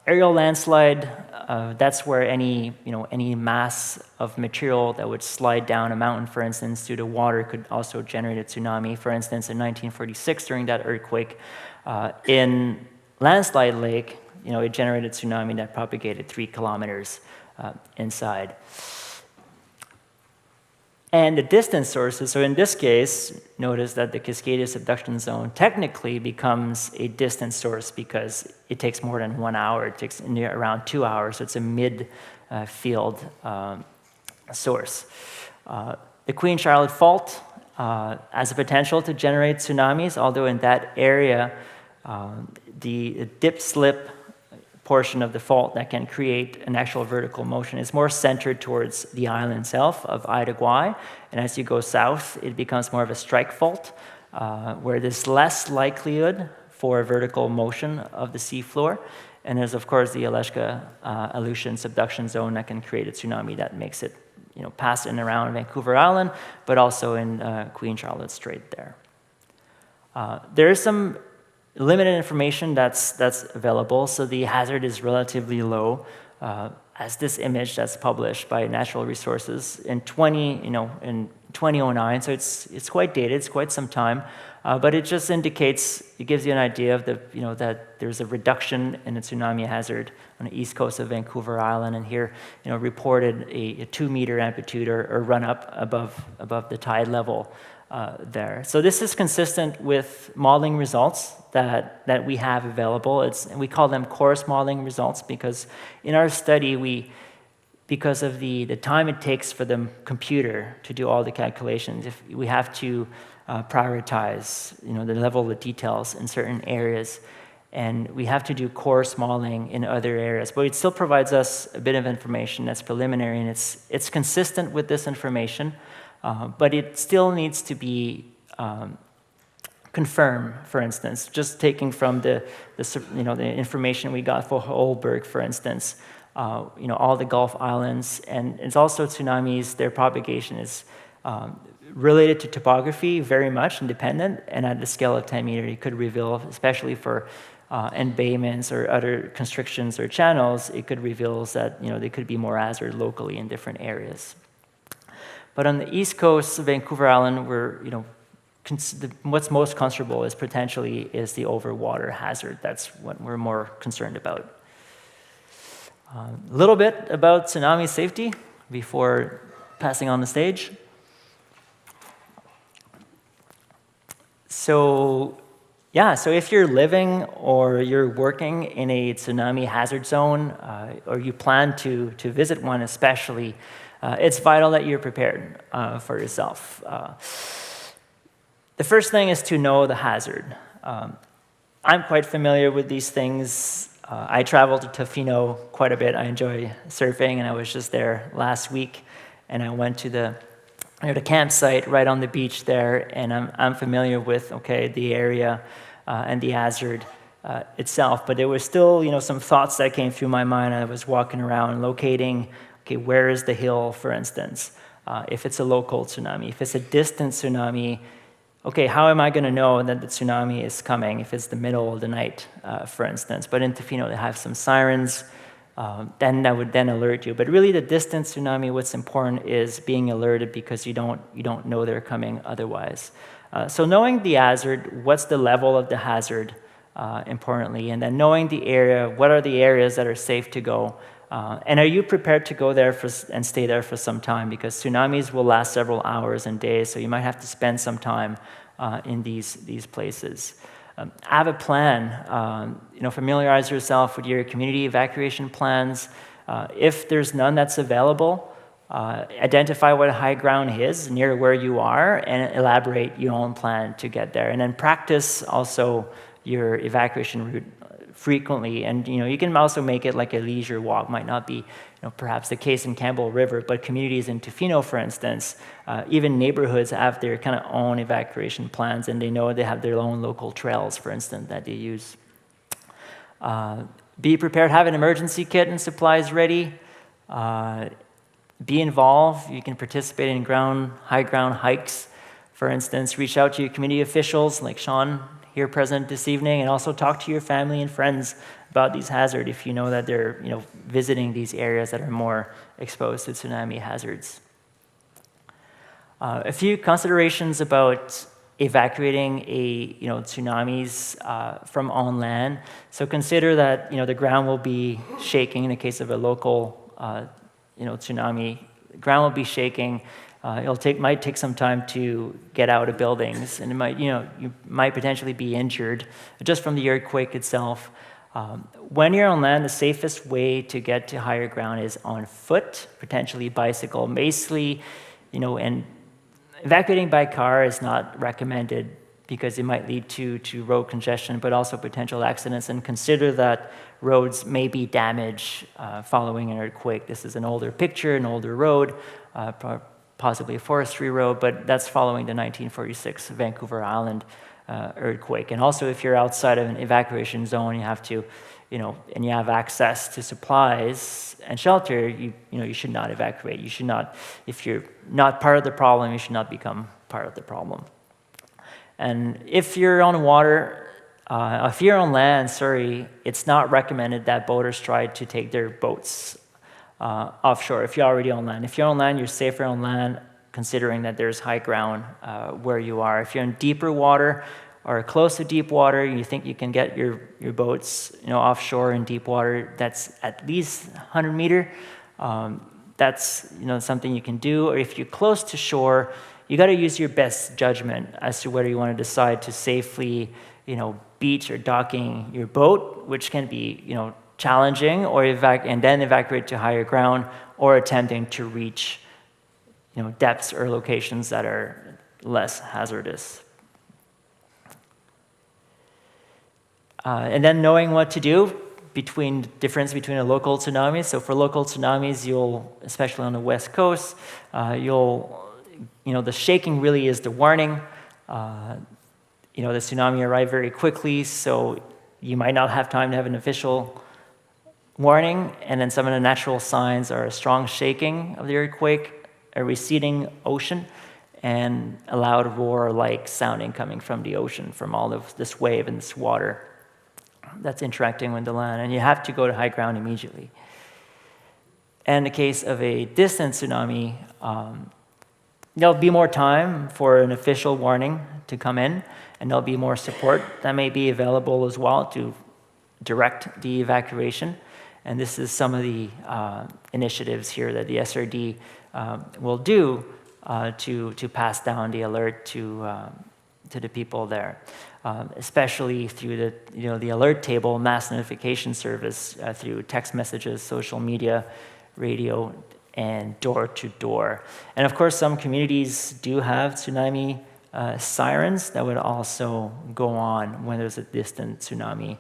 Aerial landslide, that's where any mass of material that would slide down a mountain, for instance, due to water, could also generate a tsunami. For instance, in 1946, during that earthquake, in Landslide Lake, it generated a tsunami that propagated 3 kilometers inside. And the distance sources, so in this case, notice that the Cascadia subduction zone technically becomes a distance source because it takes more than 1 hour. It takes around 2 hours, so it's a mid-field source. The Queen Charlotte Fault has the potential to generate tsunamis, although in that area, the dip-slip portion of the fault that can create an actual vertical motion is more centered towards the island itself of Ida Gwaii, and as you go south, it becomes more of a strike fault, where there's less likelihood for a vertical motion of the seafloor, and there's of course the Aleutian subduction zone that can create a tsunami that makes it pass in and around Vancouver Island, but also in Queen Charlotte Strait there. There is some limited information that's available, so the hazard is relatively low. As this image that's published by Natural Resources in 2009, so it's quite dated, it's quite some time, but it just indicates, it gives you an idea of that there's a reduction in the tsunami hazard on the east coast of Vancouver Island, and here reported a 2-meter amplitude or run up above the tide level there. So this is consistent with modeling results that we have available. And we call them coarse modeling results because in our study, because of the time it takes for the computer to do all the calculations, if we have to prioritize the level of the details in certain areas, and we have to do coarse modeling in other areas. But it still provides us a bit of information that's preliminary, and it's consistent with this information, but it still needs to be confirmed. For instance, just taking from the information we got for Holberg, for instance, all the Gulf Islands, and it's also tsunamis. Their propagation is related to topography, very much independent, and at the scale of 10 meters, it could reveal, especially for embayments or other constrictions or channels, it could reveal that they could be more hazard locally in different areas. But on the east coast of Vancouver Island, what's most considerable is the overwater hazard. That's what we're more concerned about. A little bit about tsunami safety before passing on the stage. So if you're living or you're working in a tsunami hazard zone, or you plan to visit one especially, it's vital that you're prepared for yourself. The first thing is to know the hazard. I'm quite familiar with these things. I travel to Tofino quite a bit. I enjoy surfing, and I was just there last week, and I went to the campsite right on the beach there, and I'm familiar with, the area and the hazard itself, but there was still, some thoughts that came through my mind. I was walking around locating, where is the hill, for instance? If it's a local tsunami, if it's a distant tsunami, how am I going to know that the tsunami is coming if it's the middle of the night, for instance? But in Tofino, they have some sirens, then that would then alert you. But really, the distant tsunami, what's important is being alerted because you don't know they're coming otherwise. So knowing the hazard, what's the level of the hazard, importantly, and then knowing the area, what are the areas that are safe to go, and are you prepared to go there and stay there for some time? Because tsunamis will last several hours and days, so you might have to spend some time in these places. Have a plan. Familiarize yourself with your community evacuation plans. If there's none that's available, identify what high ground is near where you are and elaborate your own plan to get there. And then practice also your evacuation route frequently, and you can also make it like a leisure walk. Might not be perhaps the case in Campbell River, but communities in Tofino, for instance, even neighborhoods have their kind of own evacuation plans, and they know they have their own local trails, for instance, that they use. Be prepared, have an emergency kit and supplies ready. Be involved. You can participate in high ground hikes, for instance. Reach out to your community officials like Sean here present this evening, and also talk to your family and friends about these hazards if you know that they're visiting these areas that are more exposed to tsunami hazards. A few considerations about evacuating tsunamis from on land. So consider that the ground will be shaking in the case of a local tsunami. The ground will be shaking. Might take some time to get out of buildings, and you might potentially be injured just from the earthquake itself. When you're on land, the safest way to get to higher ground is on foot, potentially bicycle. Basically, and evacuating by car is not recommended because it might lead to road congestion, but also potential accidents. And consider that roads may be damaged following an earthquake. This is an older picture, an older road, possibly a forestry road, but that's following the 1946 Vancouver Island earthquake. And also, if you're outside of an evacuation zone, you have to, and you have access to supplies and shelter, you should not evacuate. You should not, if you're not part of the problem, you should not become part of the problem. And if you're on land, it's not recommended that boaters try to take their boats offshore if you're already on land. If you're on land, you're safer on land, considering that there's high ground where you are. If you're in deeper water or close to deep water, you think you can get your boats offshore in deep water that's at least 100 meter, that's something you can do. Or if you're close to shore, you got to use your best judgment as to whether you want to decide to safely beach or docking your boat, which can be challenging, or and then evacuate to higher ground, or attempting to reach depths or locations that are less hazardous. And then knowing what to do difference between a local tsunami. So for local tsunamis, especially on the west coast, the shaking really is the warning. The tsunami arrived very quickly, so you might not have time to have an official warning. And then some of the natural signs are a strong shaking of the earthquake, a receding ocean, and a loud roar-like sounding coming from the ocean, from all of this wave and this water that's interacting with the land. And you have to go to high ground immediately. And in the case of a distant tsunami, there'll be more time for an official warning to come in, and there'll be more support that may be available as well to direct the evacuation. And this is some of the initiatives here that the SRD will do to pass down the alert to the people there, especially through the alert table, mass notification service, through text messages, social media, radio, and door-to-door. And of course, some communities do have tsunami sirens that would also go on when there's a distant tsunami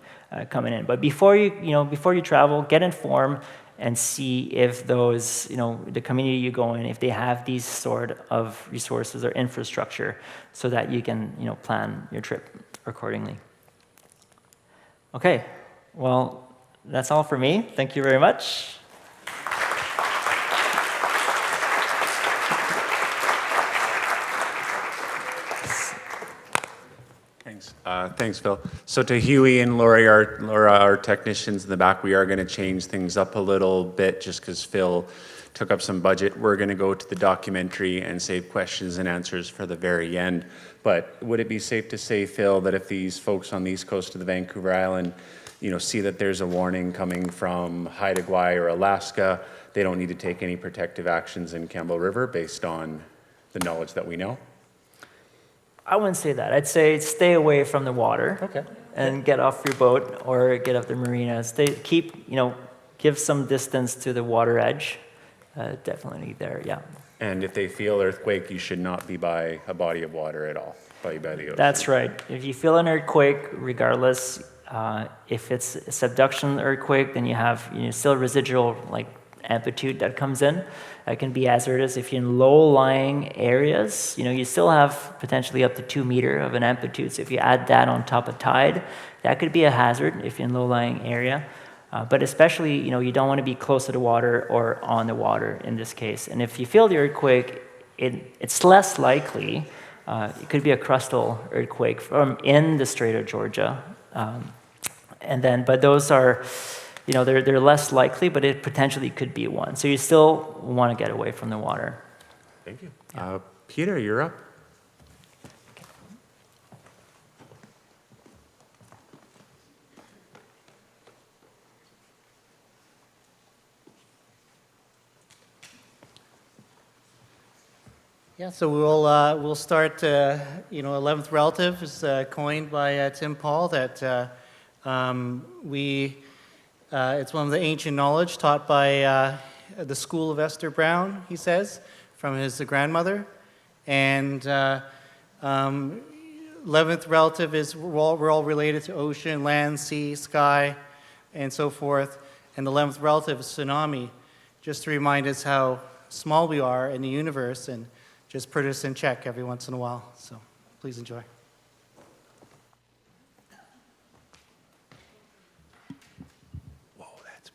coming in. But before you travel, get informed and see if those, the community you go in, if they have these sort of resources or infrastructure so that you can, plan your trip accordingly. Okay, well, that's all for me. Thank you very much. Thanks, Phil. So to Huey and Laura, our technicians in the back, we are going to change things up a little bit just because Phil took up some budget. We're going to go to the documentary and save questions and answers for the very end. But would it be safe to say, Phil, that if these folks on the east coast of the Vancouver Island, see that there's a warning coming from Haida Gwaii or Alaska, they don't need to take any protective actions in Campbell River based on the knowledge that we know? I wouldn't say that. I'd say stay away from the water. Okay. And get off your boat or get off the marina. Give some distance to the water edge. Definitely there, yeah. And if they feel earthquake, you should not be by a body of water at all, by the ocean. That's right. If you feel an earthquake, regardless, if it's a subduction earthquake, then you have still residual amplitude that comes in. It can be hazardous. If you're in low-lying areas, you still have potentially up to 2 meters of an amplitude. So if you add that on top of tide, that could be a hazard if you're in low-lying area. But especially, you don't want to be close to the water or on the water in this case. And if you feel the earthquake, it's less likely. It could be a crustal earthquake from in the Strait of Georgia. But those are... they're less likely, but it potentially could be one. So you still want to get away from the water. Thank you. Peter, you're up. Yeah, so we'll start. 11th relative is coined by Tim Paul. That it's one of the ancient knowledge taught by the school of Esther Brown. He says from his grandmother, and 11th relative is we're all related to ocean, land, sea, sky, and so forth. And the 11th relative is tsunami, just to remind us how small we are in the universe and just put us in check every once in a while. So please enjoy. Whoa, that's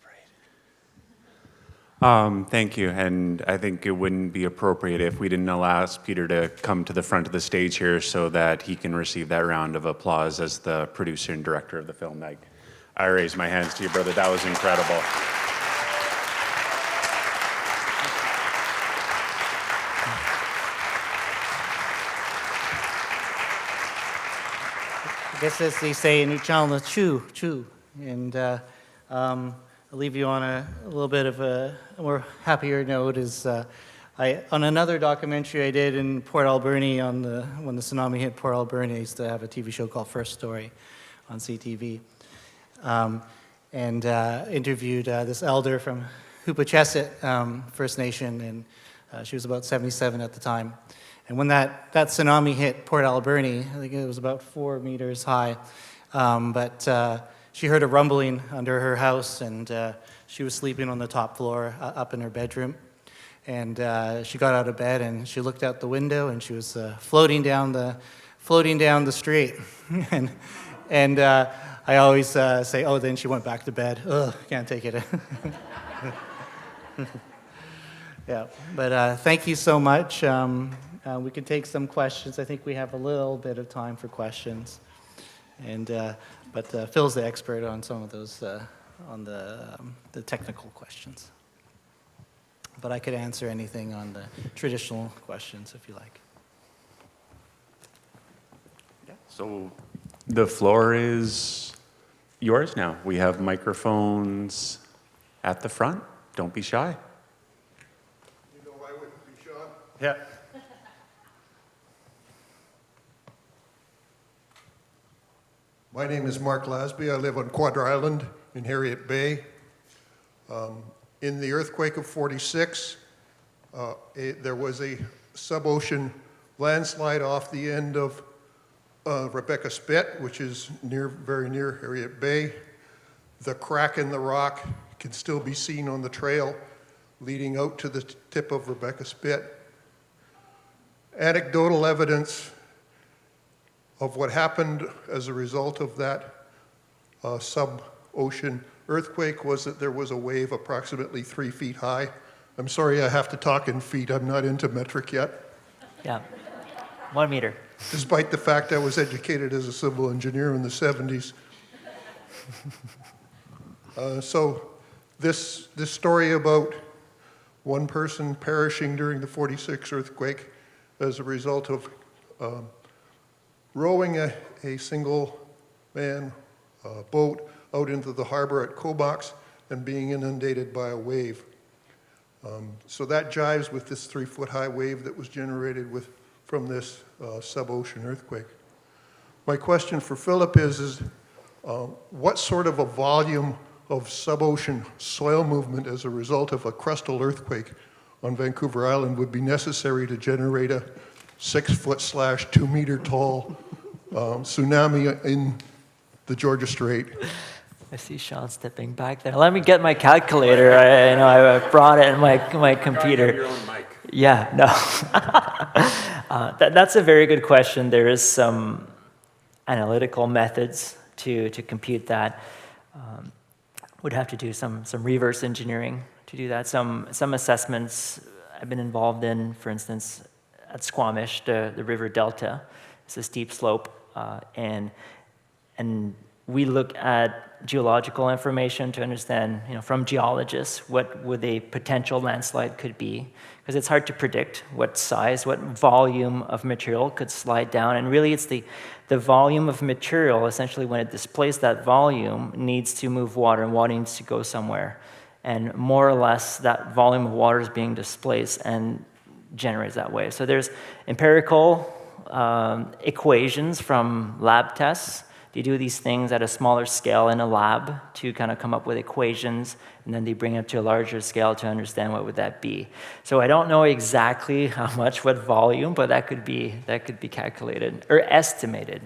bright. Thank you, and I think it wouldn't be appropriate if we didn't ask Peter to come to the front of the stage here so that he can receive that round of applause as the producer and director of the film. I raise my hands to you, brother. That was incredible. I guess as they say in Uchalna, chew. And I'll leave you on a little bit of a more happier note. On another documentary I did in Port Alberni when the tsunami hit Port Alberni, I used to have a TV show called First Story on CTV. And interviewed this elder from Hupachesset First Nation, and she was about 77 at the time. And when that tsunami hit Port Alberni, I think it was about 4 meters high, but she heard a rumbling under her house, and she was sleeping on the top floor up in her bedroom. And she got out of bed, and she looked out the window, and she was floating down the street. and I always say, oh, then she went back to bed. Ugh, can't take it. Yeah, but thank you so much. We can take some questions. I think we have a little bit of time for questions. But Phil's the expert on some of those, on the technical questions. But I could answer anything on the traditional questions if you like. So the floor is yours now. We have microphones at the front. Don't be shy. You know I wouldn't be shy. Yeah. My name is Mark Lasby. I live on Quadra Island in Harriet Bay. In the earthquake of '46, there was a sub-ocean landslide off the end of Rebecca Spit, which is very near Harriet Bay. The crack in the rock can still be seen on the trail leading out to the tip of Rebecca Spit. Anecdotal evidence of what happened as a result of that sub-ocean earthquake was that there was a wave approximately 3 feet high. I'm sorry I have to talk in feet. I'm not into metric yet. Yeah, 1 meter. Despite the fact I was educated as a civil engineer in the 70s. So this story about one person perishing during the 46 earthquake as a result of rowing a single man boat out into the harbor at Cobox and being inundated by a wave. So that jives with this 3-foot high wave that was generated from this sub-ocean earthquake. My question for Philip is what sort of a volume of sub-ocean soil movement as a result of a crustal earthquake on Vancouver Island would be necessary to generate a 6-foot/2 meter tall tsunami in the Georgia Strait? I see Sean stepping back there. Let me get my calculator. I brought it in my computer. Your own mic. Yeah, no. That's a very good question. There is some analytical methods to compute that. Would have to do some reverse engineering to do that. Some assessments I've been involved in, for instance, at Squamish, the river delta. It's a steep slope, and we look at geological information to understand, from geologists, what would a potential landslide could be, because it's hard to predict what size, what volume of material could slide down, and really it's the volume of material, essentially when it displays that volume, needs to move water, and water needs to go somewhere, and more or less that volume of water is being displaced and generates that wave. So there's empirical equations from lab tests. They do these things at a smaller scale in a lab to kind of come up with equations, and then they bring it to a larger scale to understand what would that be. So I don't know exactly how much, what volume, but that could be calculated or estimated.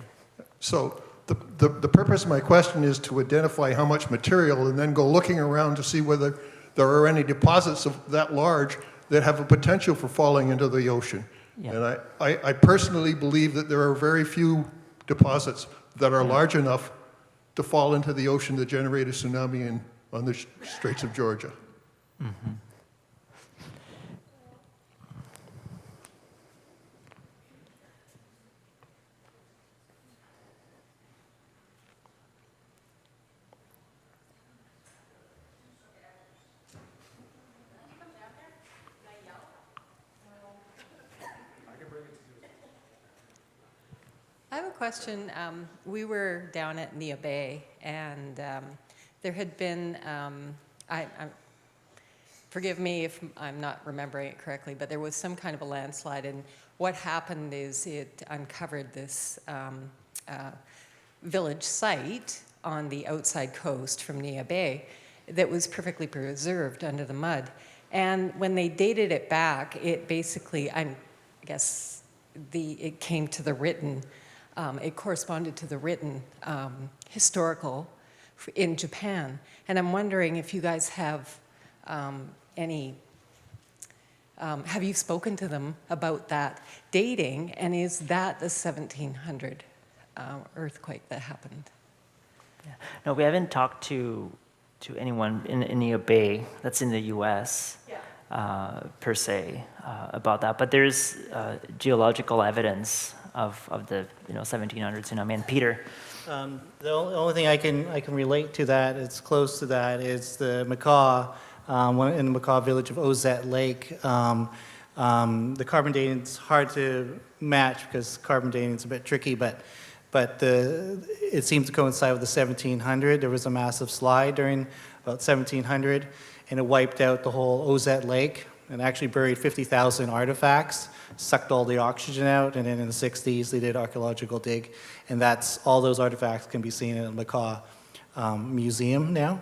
So the purpose of my question is to identify how much material and then go looking around to see whether there are any deposits of that large that have a potential for falling into the ocean. Yeah. And I personally believe that there are very few deposits that are large enough to fall into the ocean to generate a tsunami on the Straits of Georgia. Mm-hmm. I have a question. We were down at Nia Bay, and there had been, forgive me if I'm not remembering it correctly, but there was some kind of a landslide, and what happened is it uncovered this village site on the outside coast from Nia Bay that was perfectly preserved under the mud. And when they dated it back, it basically, I guess, it came to the written, it corresponded to the written historical in Japan. And I'm wondering if you guys have have you spoken to them about that dating, and is that the 1700 earthquake that happened? Yeah. No, we haven't talked to anyone in Nia Bay that's in the U.S. Per se about that, but there's geological evidence of the 1700 tsunami. And Peter, The only thing I can relate to that, it's close to that, is the Macaw, in the Macaw village of Ozette Lake. The carbon dating's hard to match because carbon dating's a bit tricky, but it seems to coincide with the 1700. There was a massive slide during about 1700, and it wiped out the whole Ozette Lake and actually buried 50,000 artifacts, sucked all the oxygen out, and then in the 60s they did archaeological dig, and all those artifacts can be seen in the Macaw Museum now.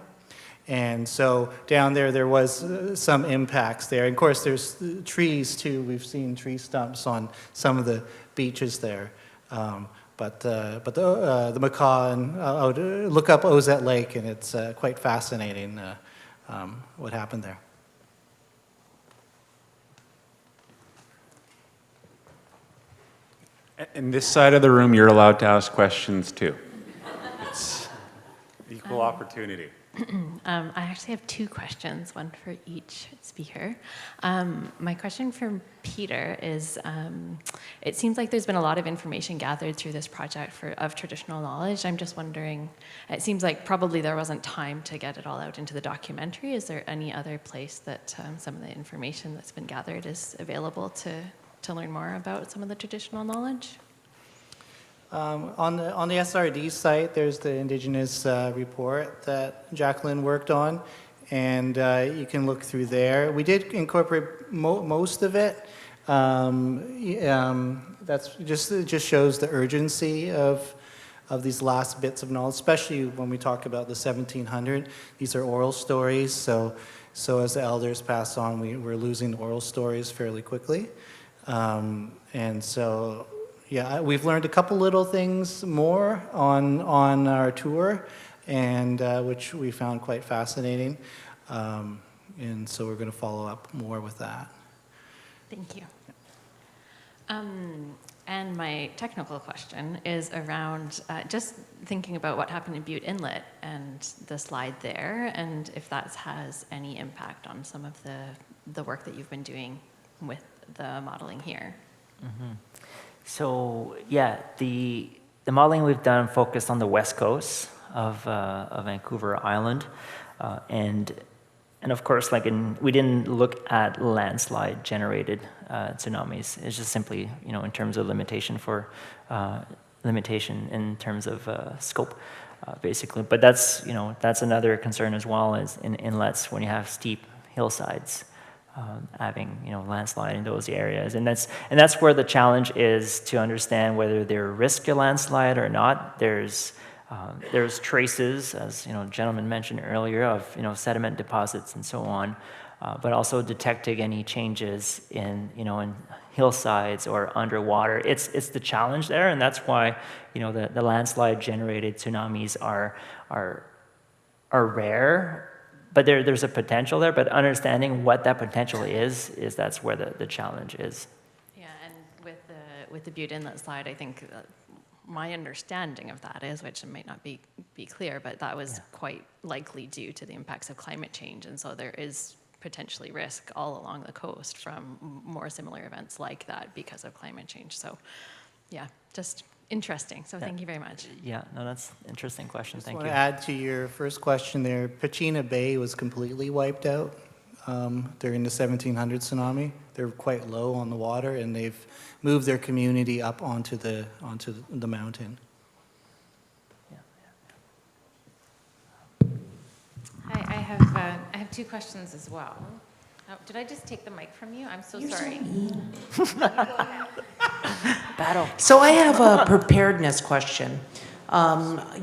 And so down there was some impacts there. And of course, there's trees too. We've seen tree stumps on some of the beaches there. But the macaw, and look up Ozette Lake, and it's quite fascinating what happened there. In this side of the room, you're allowed to ask questions too. It's equal opportunity. I actually have two questions, one for each speaker. My question for Peter is, it seems like there's been a lot of information gathered through this project of traditional knowledge. I'm just wondering, it seems like probably there wasn't time to get it all out into the documentary. Is there any other place that some of the information that's been gathered is available to learn more about some of the traditional knowledge? On the SRD site, there's the Indigenous report that Jacqueline worked on, and you can look through there. We did incorporate most of it. That's it just shows the urgency of these last bits of knowledge, especially when we talk about the 1700. These are oral stories, so as the elders pass on, we're losing oral stories fairly quickly, and so. Yeah, we've learned a couple little things more on our tour, and which we found quite fascinating, and so we're going to follow up more with that. Thank you. And my technical question is around just thinking about what happened in Butte Inlet and the slide there, and if that has any impact on some of the work that you've been doing with the modeling here. Mm-hmm. So yeah, the modeling we've done focused on the west coast of Vancouver Island, and of course, we didn't look at landslide generated tsunamis. It's just simply in terms of limitation in terms of scope, basically. But that's another concern as well, as in inlets when you have steep hillsides. Having landslide in those areas, and that's where the challenge is to understand whether there risk a landslide or not. There's traces, as a gentleman mentioned earlier, of sediment deposits and so on, but also detecting any changes in hillsides or underwater. It's the challenge there, and that's why the landslide generated tsunamis are rare. But there's a potential there, but understanding what that potential is that's where the challenge is. Yeah, and with the Butte Inlet slide, I think my understanding of that is, which might not be clear, but that was quite likely due to the impacts of climate change, and so there is potentially risk all along the coast from more similar events like that because of climate change. So, yeah, just interesting. So thank you very much. Yeah, no, that's an interesting question. Thank you. I want to add to your first question there. Pachina Bay was completely wiped out during the 1700 tsunami. They're quite low on the water, and they've moved their community up onto the mountain. Hi, I have two questions as well. Oh, did I just take the mic from you? I'm so sorry. Battle. So I have a preparedness question.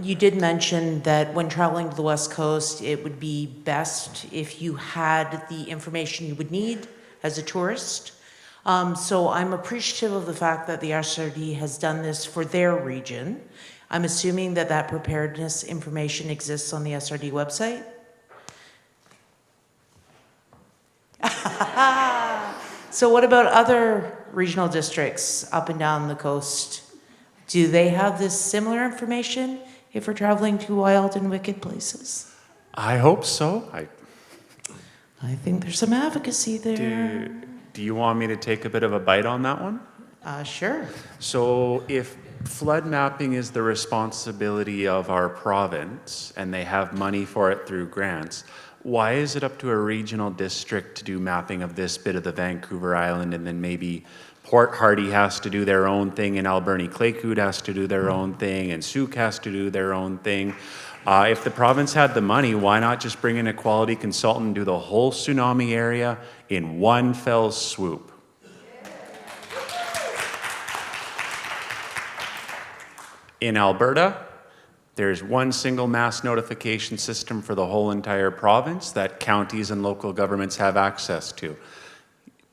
You did mention that when traveling to the West Coast, it would be best if you had the information you would need as a tourist. So I'm appreciative of the fact that the SRD has done this for their region. I'm assuming that preparedness information exists on the SRD website? So what about other regional districts up and down the coast? Do they have this similar information if we're traveling to wild and wicked places? I hope so. I think there's some advocacy there. Do you want me to take a bit of a bite on that one? Sure. So if flood mapping is the responsibility of our province and they have money for it through grants, why is it up to a regional district to do mapping of this bit of the Vancouver Island, and then maybe Port Hardy has to do their own thing, and Alberni-Claycoot has to do their own thing, and Souk has to do their own thing? If the province had the money, why not just bring in a quality consultant and do the whole tsunami area in one fell swoop? In Alberta, There's one single mass notification system for the whole entire province that counties and local governments have access to.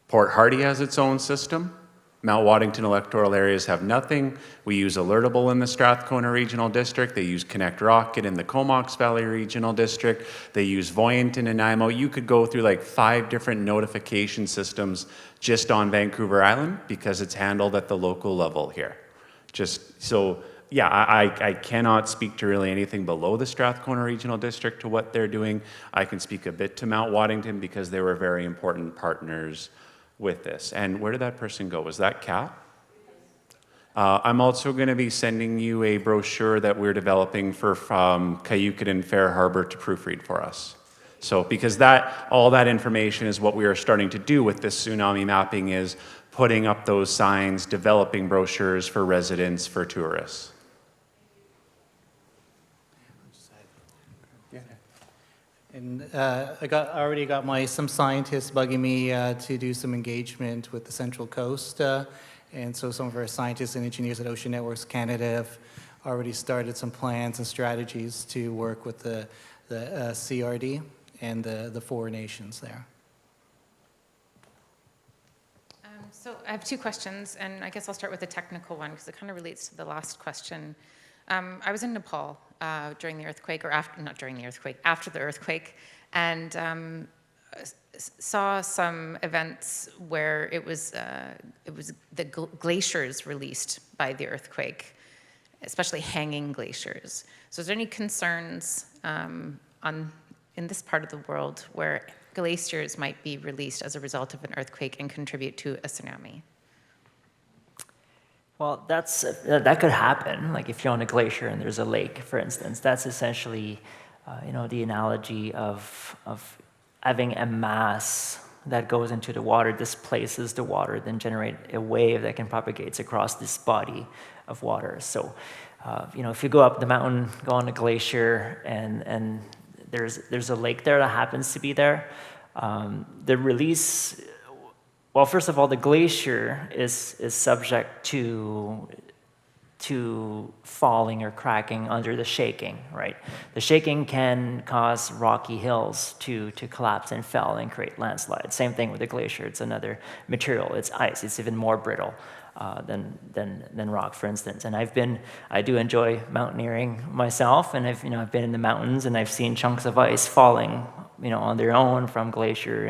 Port Hardy has its own system. Mount Waddington electoral areas have nothing. We use Alertable in the Strathcona Regional District. They use Connect Rocket in the Comox Valley Regional District. They use Voyant in Nanaimo. You could go through like 5 different notification systems just on Vancouver Island because it's handled at the local level here. Just so, yeah, I cannot speak to really anything below the Strathcona Regional District to what they're doing. I can speak a bit to Mount Waddington because they were very important partners with this. And where did that person go? Was that Cal? I'm also going to be sending you a brochure that we're developing for Cayucot and Fair Harbor to proofread for us. So because all that information is what we are starting to do with this tsunami mapping, is putting up those signs, developing brochures for residents, for tourists. And I already got some scientists bugging me to do some engagement with the Central Coast. And so some of our scientists and engineers at Ocean Networks Canada have already started some plans and strategies to work with the CRD and the 4 nations there. So I have 2 questions, and I guess I'll start with the technical one because it kind of relates to the last question. I was in Nepal during the earthquake, or after, not during the earthquake, after the earthquake, and saw some events where it was the glaciers released by the earthquake, especially hanging glaciers. So is there any concerns in this part of the world where glaciers might be released as a result of an earthquake and contribute to a tsunami? Well, that could happen. Like if you're on a glacier and there's a lake, for instance, that's essentially, the analogy of having a mass that goes into the water, displaces the water, then generate a wave that can propagate across this body of water. So, if you go up the mountain, go on a glacier, and there's a lake there that happens to be there, the release. Well, first of all, the glacier is subject to falling or cracking under the shaking, right? The shaking can cause rocky hills to collapse and fall and create landslides. Same thing with the glacier. It's another material. It's ice. It's even more brittle than rock, for instance. And I do enjoy mountaineering myself, and I've been in the mountains and I've seen chunks of ice falling, on their own from glacier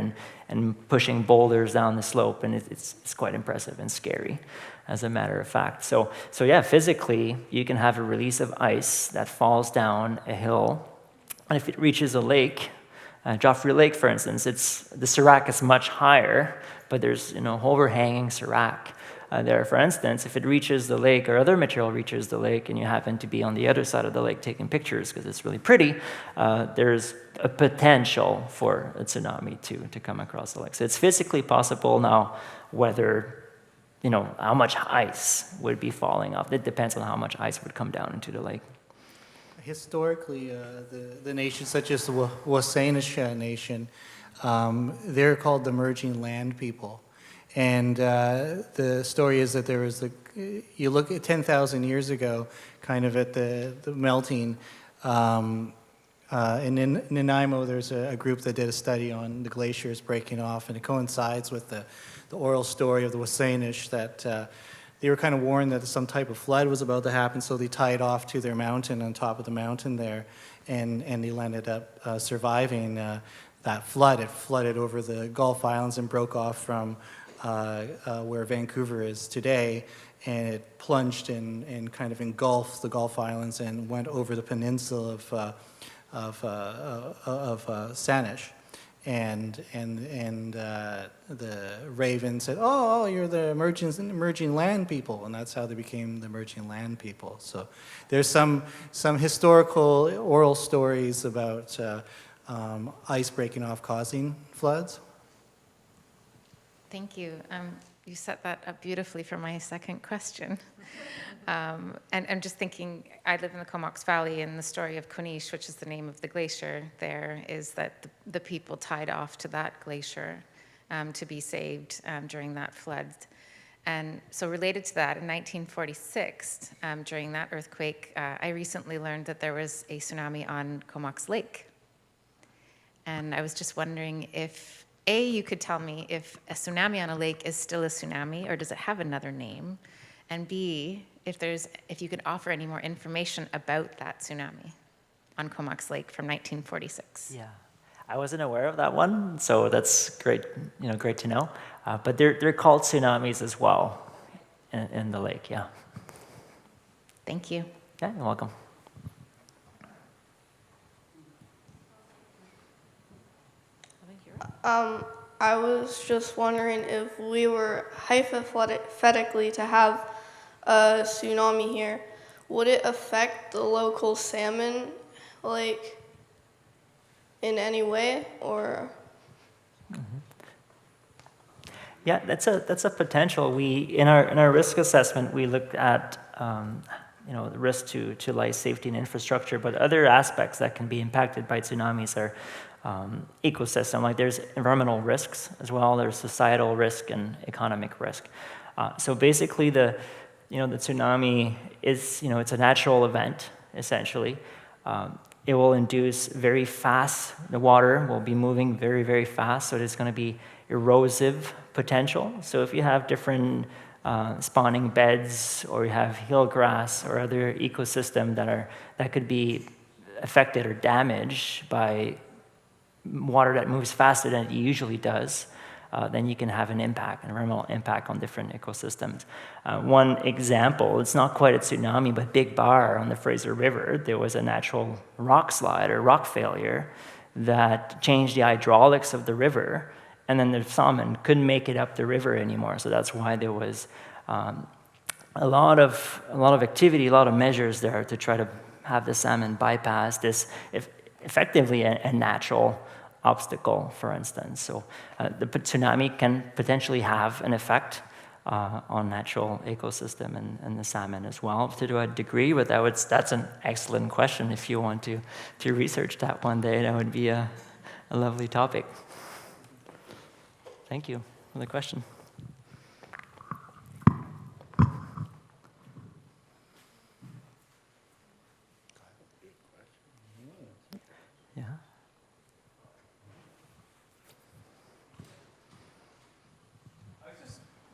and pushing boulders down the slope, and it's quite impressive and scary, as a matter of fact. So yeah, physically, you can have a release of ice that falls down a hill, and if it reaches a lake, Joffrey Lake, for instance, the serac is much higher, but there's overhanging serac there. For instance, if it reaches the lake or other material reaches the lake and you happen to be on the other side of the lake taking pictures because it's really pretty, there's a potential for a tsunami to come across the lake. So it's physically possible. Now, whether, how much ice would be falling off, it depends on how much ice would come down into the lake. Historically, the nations such as the Wasanish Nation, they're called the emerging land people. And the story is that there was you look at 10,000 years ago, kind of at the melting. In Nanaimo, there's a group that did a study on the glaciers breaking off, and it coincides with the oral story of the Wasanish that they were kind of warned that some type of flood was about to happen, so they tied off to their mountain on top of the mountain there, and they ended up surviving that flood. It flooded over the Gulf Islands and broke off from where Vancouver is today, and it plunged and kind of engulfed the Gulf Islands and went over the peninsula of Saanich. And the Raven said, "Oh, you're the emerging land people," and that's how they became the emerging land people. So there's some historical oral stories about ice breaking off causing floods. Thank you. You set that up beautifully for my second question. And I'm just thinking, I live in the Comox Valley, and the story of Konish, which is the name of the glacier there, is that the people tied off to that glacier to be saved during that flood. And so related to that, in 1946, during that earthquake, I recently learned that there was a tsunami on Comox Lake. And I was just wondering if, A, you could tell me if a tsunami on a lake is still a tsunami, or does it have another name? And B, if you could offer any more information about that tsunami on Comox Lake from 1946. Yeah, I wasn't aware of that one, so that's great. Great to know. But they're called tsunamis as well in the lake. Yeah. Thank you. Yeah, you're welcome. I was just wondering if we were hypothetically to have a tsunami here, would it affect the local salmon, like, in any way, or? Yeah, that's a potential. We in our risk assessment we looked at the risk to life safety and infrastructure, but other aspects that can be impacted by tsunamis are ecosystem. Like there's environmental risks as well. There's societal risk and economic risk. So basically, the tsunami is it's a natural event essentially. It will induce very fast. The water will be moving very, very fast, so there's going to be erosive potential. So if you have different spawning beds, or you have hill grass or other ecosystem that could be affected or damaged by water that moves faster than it usually does, then you can have an environmental impact on different ecosystems. One example, it's not quite a tsunami, but Big Bar on the Fraser River, there was a natural rock slide or rock failure that changed the hydraulics of the river, and then the salmon couldn't make it up the river anymore. So that's why there was a lot of activity, a lot of measures there to try to have the salmon bypass this effectively a natural obstacle, for instance. So the tsunami can potentially have an effect on natural ecosystem and the salmon as well, to a degree. But that's an excellent question. If you want to research that one day, that would be a lovely topic. Thank you for the question. Yeah.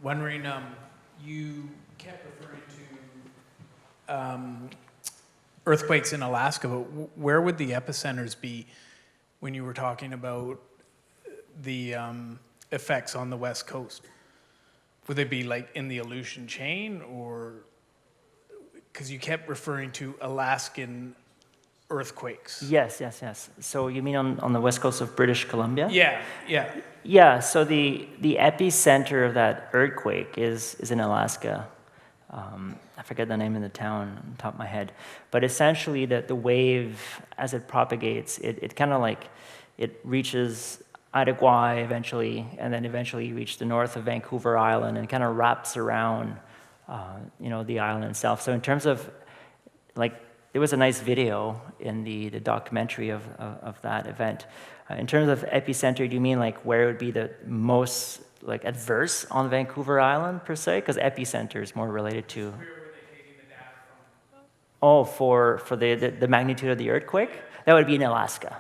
Wondering, you kept referring to earthquakes in Alaska, but where would the epicenters be when you were talking about the effects on the West Coast? Would they be like in the Aleutian chain, or because you kept referring to Alaskan earthquakes? Yes. So you mean on the west coast of British Columbia? Yeah. Yeah, so the epicenter of that earthquake is in Alaska. I forget the name of the town on the top of my head. But essentially, the wave, as it propagates, it kind of like, it reaches Idaguay eventually, and then eventually reach the north of Vancouver Island, and kind of wraps around, the island itself. So in terms of, like, there was a nice video in the documentary of that event. In terms of epicenter, do you mean like where it would be the most like adverse on Vancouver Island per se? Because epicenter is more related to. Where were they taking the data from? Oh, for the magnitude of the earthquake? That would be in Alaska.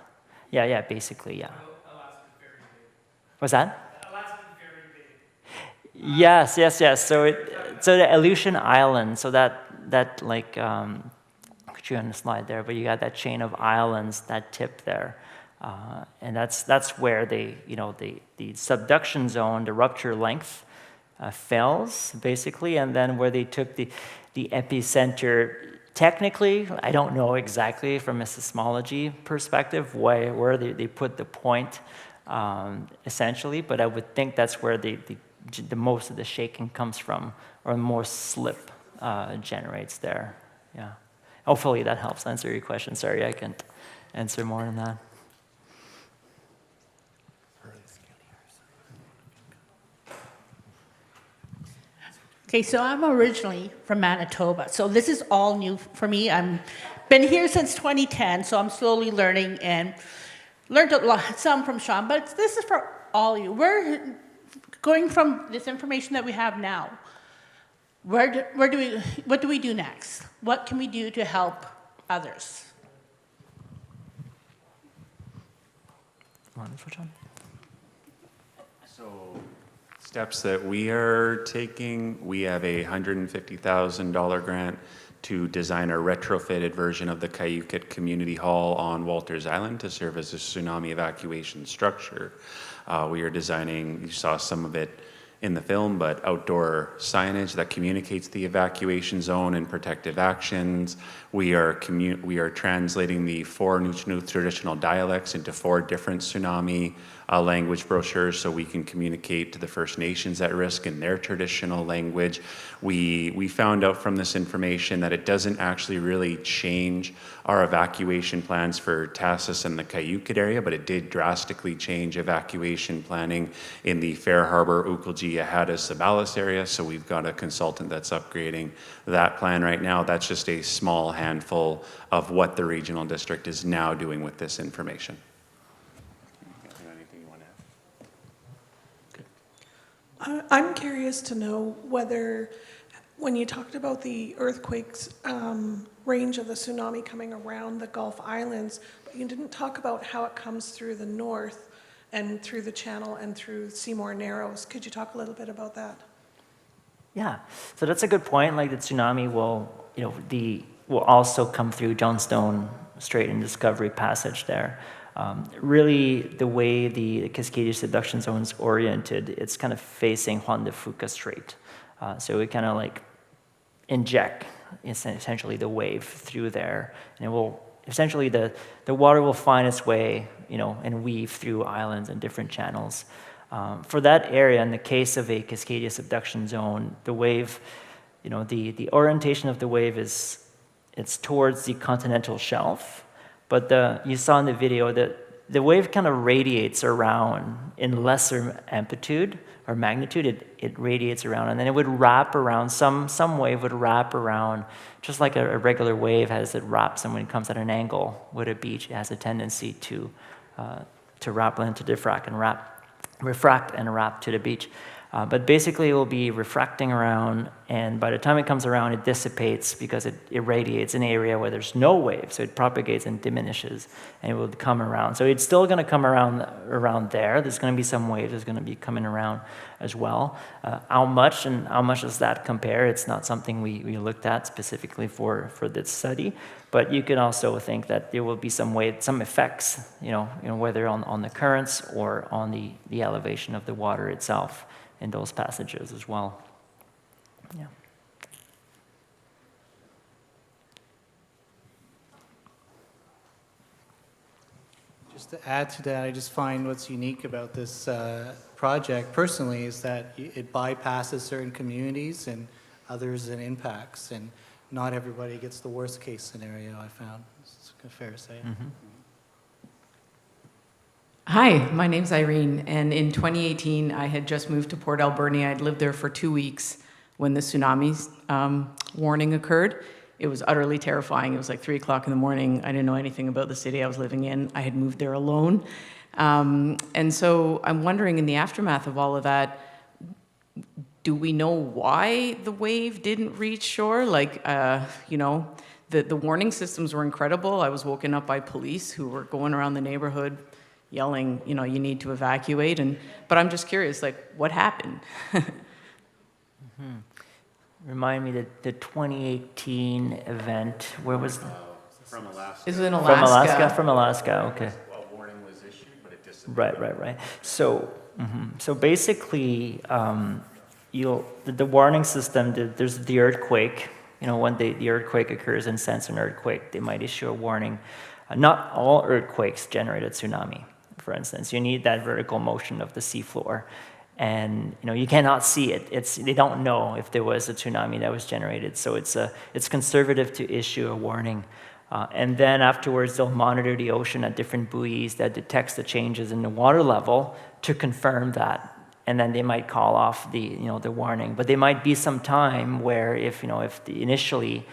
Yeah, basically, yeah. Alaska's very big. What's that? Alaska's very big. Yes. So the Aleutian Island. So that like. Put you on the slide there, but you got that chain of islands that tip there, and that's where the subduction zone, the rupture length, fails basically, and then where they took the epicenter. Technically, I don't know exactly from a seismology perspective where they put the point, essentially, but I would think that's where the most of the shaking comes from, or more slip generates there. Yeah. Hopefully that helps answer your question. Sorry, I can't answer more than that. Okay, so I'm originally from Manitoba, so this is all new for me. I've been here since 2010, so I'm slowly learning and learned a lot, some from Sean, but this is for all of you. going from this information that we have now, what do we do next? What can we do to help others? Which one? So steps that we are taking, we have a $150,000 grant to design a retrofitted version of the Cayucit Community Hall on Walters Island to serve as a tsunami evacuation structure. We are designing, you saw some of it in the film, but outdoor signage that communicates the evacuation zone and protective actions. We are translating the 4 Nuu traditional dialects into 4 different tsunami language brochures so we can communicate to the First Nations at risk in their traditional language. We found out from this information that it doesn't actually really change our evacuation plans for Tassis and the Cayucit area, but it did drastically change evacuation planning in the Fair Harbor, Ukalji, Ahata, Sabalis area. So we've got a consultant that's upgrading that plan right now. That's just a small handful of what the regional district is now doing with this information. I'm curious to know whether, when you talked about the earthquakes range of the tsunami coming around the Gulf Islands, but you didn't talk about how it comes through the north and through the channel and through Seymour Narrows. Could you talk a little bit about that? Yeah, so that's a good point. Like the tsunami will, will also come through Johnstone Strait and Discovery Passage there. Really, the way the Cascadia subduction zone is oriented, it's kind of facing Juan de Fuca Strait. So we kind of like inject essentially the wave through there, and it will essentially the water will find its way, and weave through islands and different channels. For that area, in the case of a Cascadia subduction zone, the wave, the orientation of the wave it's towards the continental shelf. But you saw in the video that the wave kind of radiates around in lesser amplitude or magnitude. It radiates around, and then it would wrap around. Some wave would wrap around, just like a regular wave as it wraps, and when it comes at an angle with a beach, it has a tendency to wrap into diffract and refract and wrap to the beach. But basically, it will be refracting around, and by the time it comes around, it dissipates because it irradiates an area where there's no wave, so it propagates and diminishes, and it will come around. So it's still going to come around there. There's going to be some waves that's going to be coming around as well. How much and how much does that compare? It's not something we looked at specifically for this study, but you can also think that there will be some effects, whether on the currents or on the elevation of the water itself in those passages as well. Yeah. Just to add to that, I just find what's unique about this project personally is that it bypasses certain communities and others it impacts, and not everybody gets the worst case scenario, I found. It's fair to say. Mm-hmm. Hi, my name's Irene, and in 2018, I had just moved to Port Alberni. I'd lived there for 2 weeks when the tsunami warning occurred. It was utterly terrifying. It was like 3 o'clock in the morning. I didn't know anything about the city I was living in. I had moved there alone. And so I'm wondering, in the aftermath of all of that, do we know why the wave didn't reach shore? Like, the warning systems were incredible. I was woken up by police who were going around the neighborhood yelling, you need to evacuate. But I'm just curious, like, what happened? Mm-hmm. Remind me that the 2018 event, where was the... From Alaska. Is it in Alaska? From Alaska, okay. A warning was issued, but it dissipated. Right. So basically, the warning system, there's the earthquake. When the earthquake occurs and sense an earthquake, they might issue a warning. Not all earthquakes generate a tsunami, for instance. You need that vertical motion of the seafloor. And you cannot see it. They don't know if there was a tsunami that was generated. So it's conservative to issue a warning. And then afterwards, they'll monitor the ocean at different buoys that detects the changes in the water level to confirm that. And then they might call off the warning. But there might be some time where if initially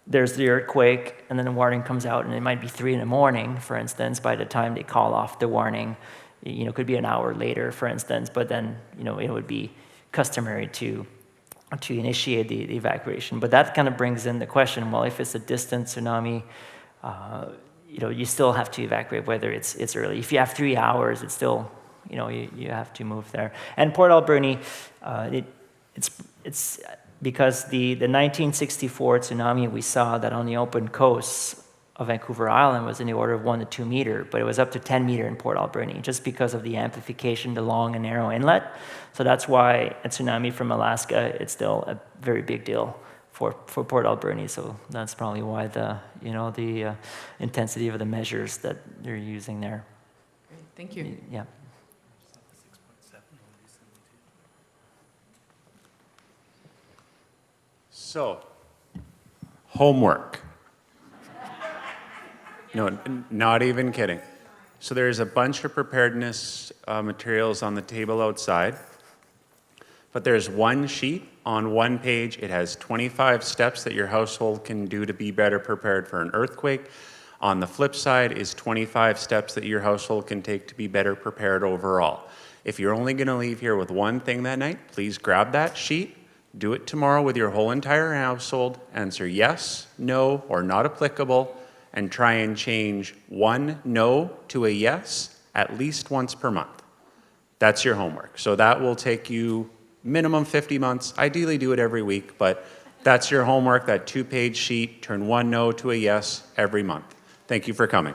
there's the earthquake and then the warning comes out and it might be 3 in the morning, for instance, by the time they call off the warning, could be an hour later, for instance, but then, it would be customary to initiate the evacuation. But that kind of brings in the question, well, if it's a distant tsunami, you still have to evacuate whether it's early. If you have 3 hours, it's still, you have to move there. And Port Alberni, it's because the 1964 tsunami we saw that on the open coast of Vancouver Island was in the order of 1 to 2 meter, but it was up to 10 meter in Port Alberni, just because of the amplification, the long and narrow inlet. So that's why a tsunami from Alaska, it's still a very big deal for Port Alberni. So that's probably why the intensity of the measures that they're using there. Great, thank you. Yeah. So, homework. No, not even kidding. So there's a bunch of preparedness materials on the table outside, but there's one sheet on one page. It has 25 steps that your household can do to be better prepared for an earthquake. On the flip side is 25 steps that your household can take to be better prepared overall. If you're only going to leave here with one thing that night, please grab that sheet, do it tomorrow with your whole entire household, answer yes, no, or not applicable, and try and change one no to a yes at least once per month. That's your homework. So that will take you minimum 50 months. Ideally do it every week, but that's your homework, that 2-page sheet, turn one no to a yes every month. Thank you for coming.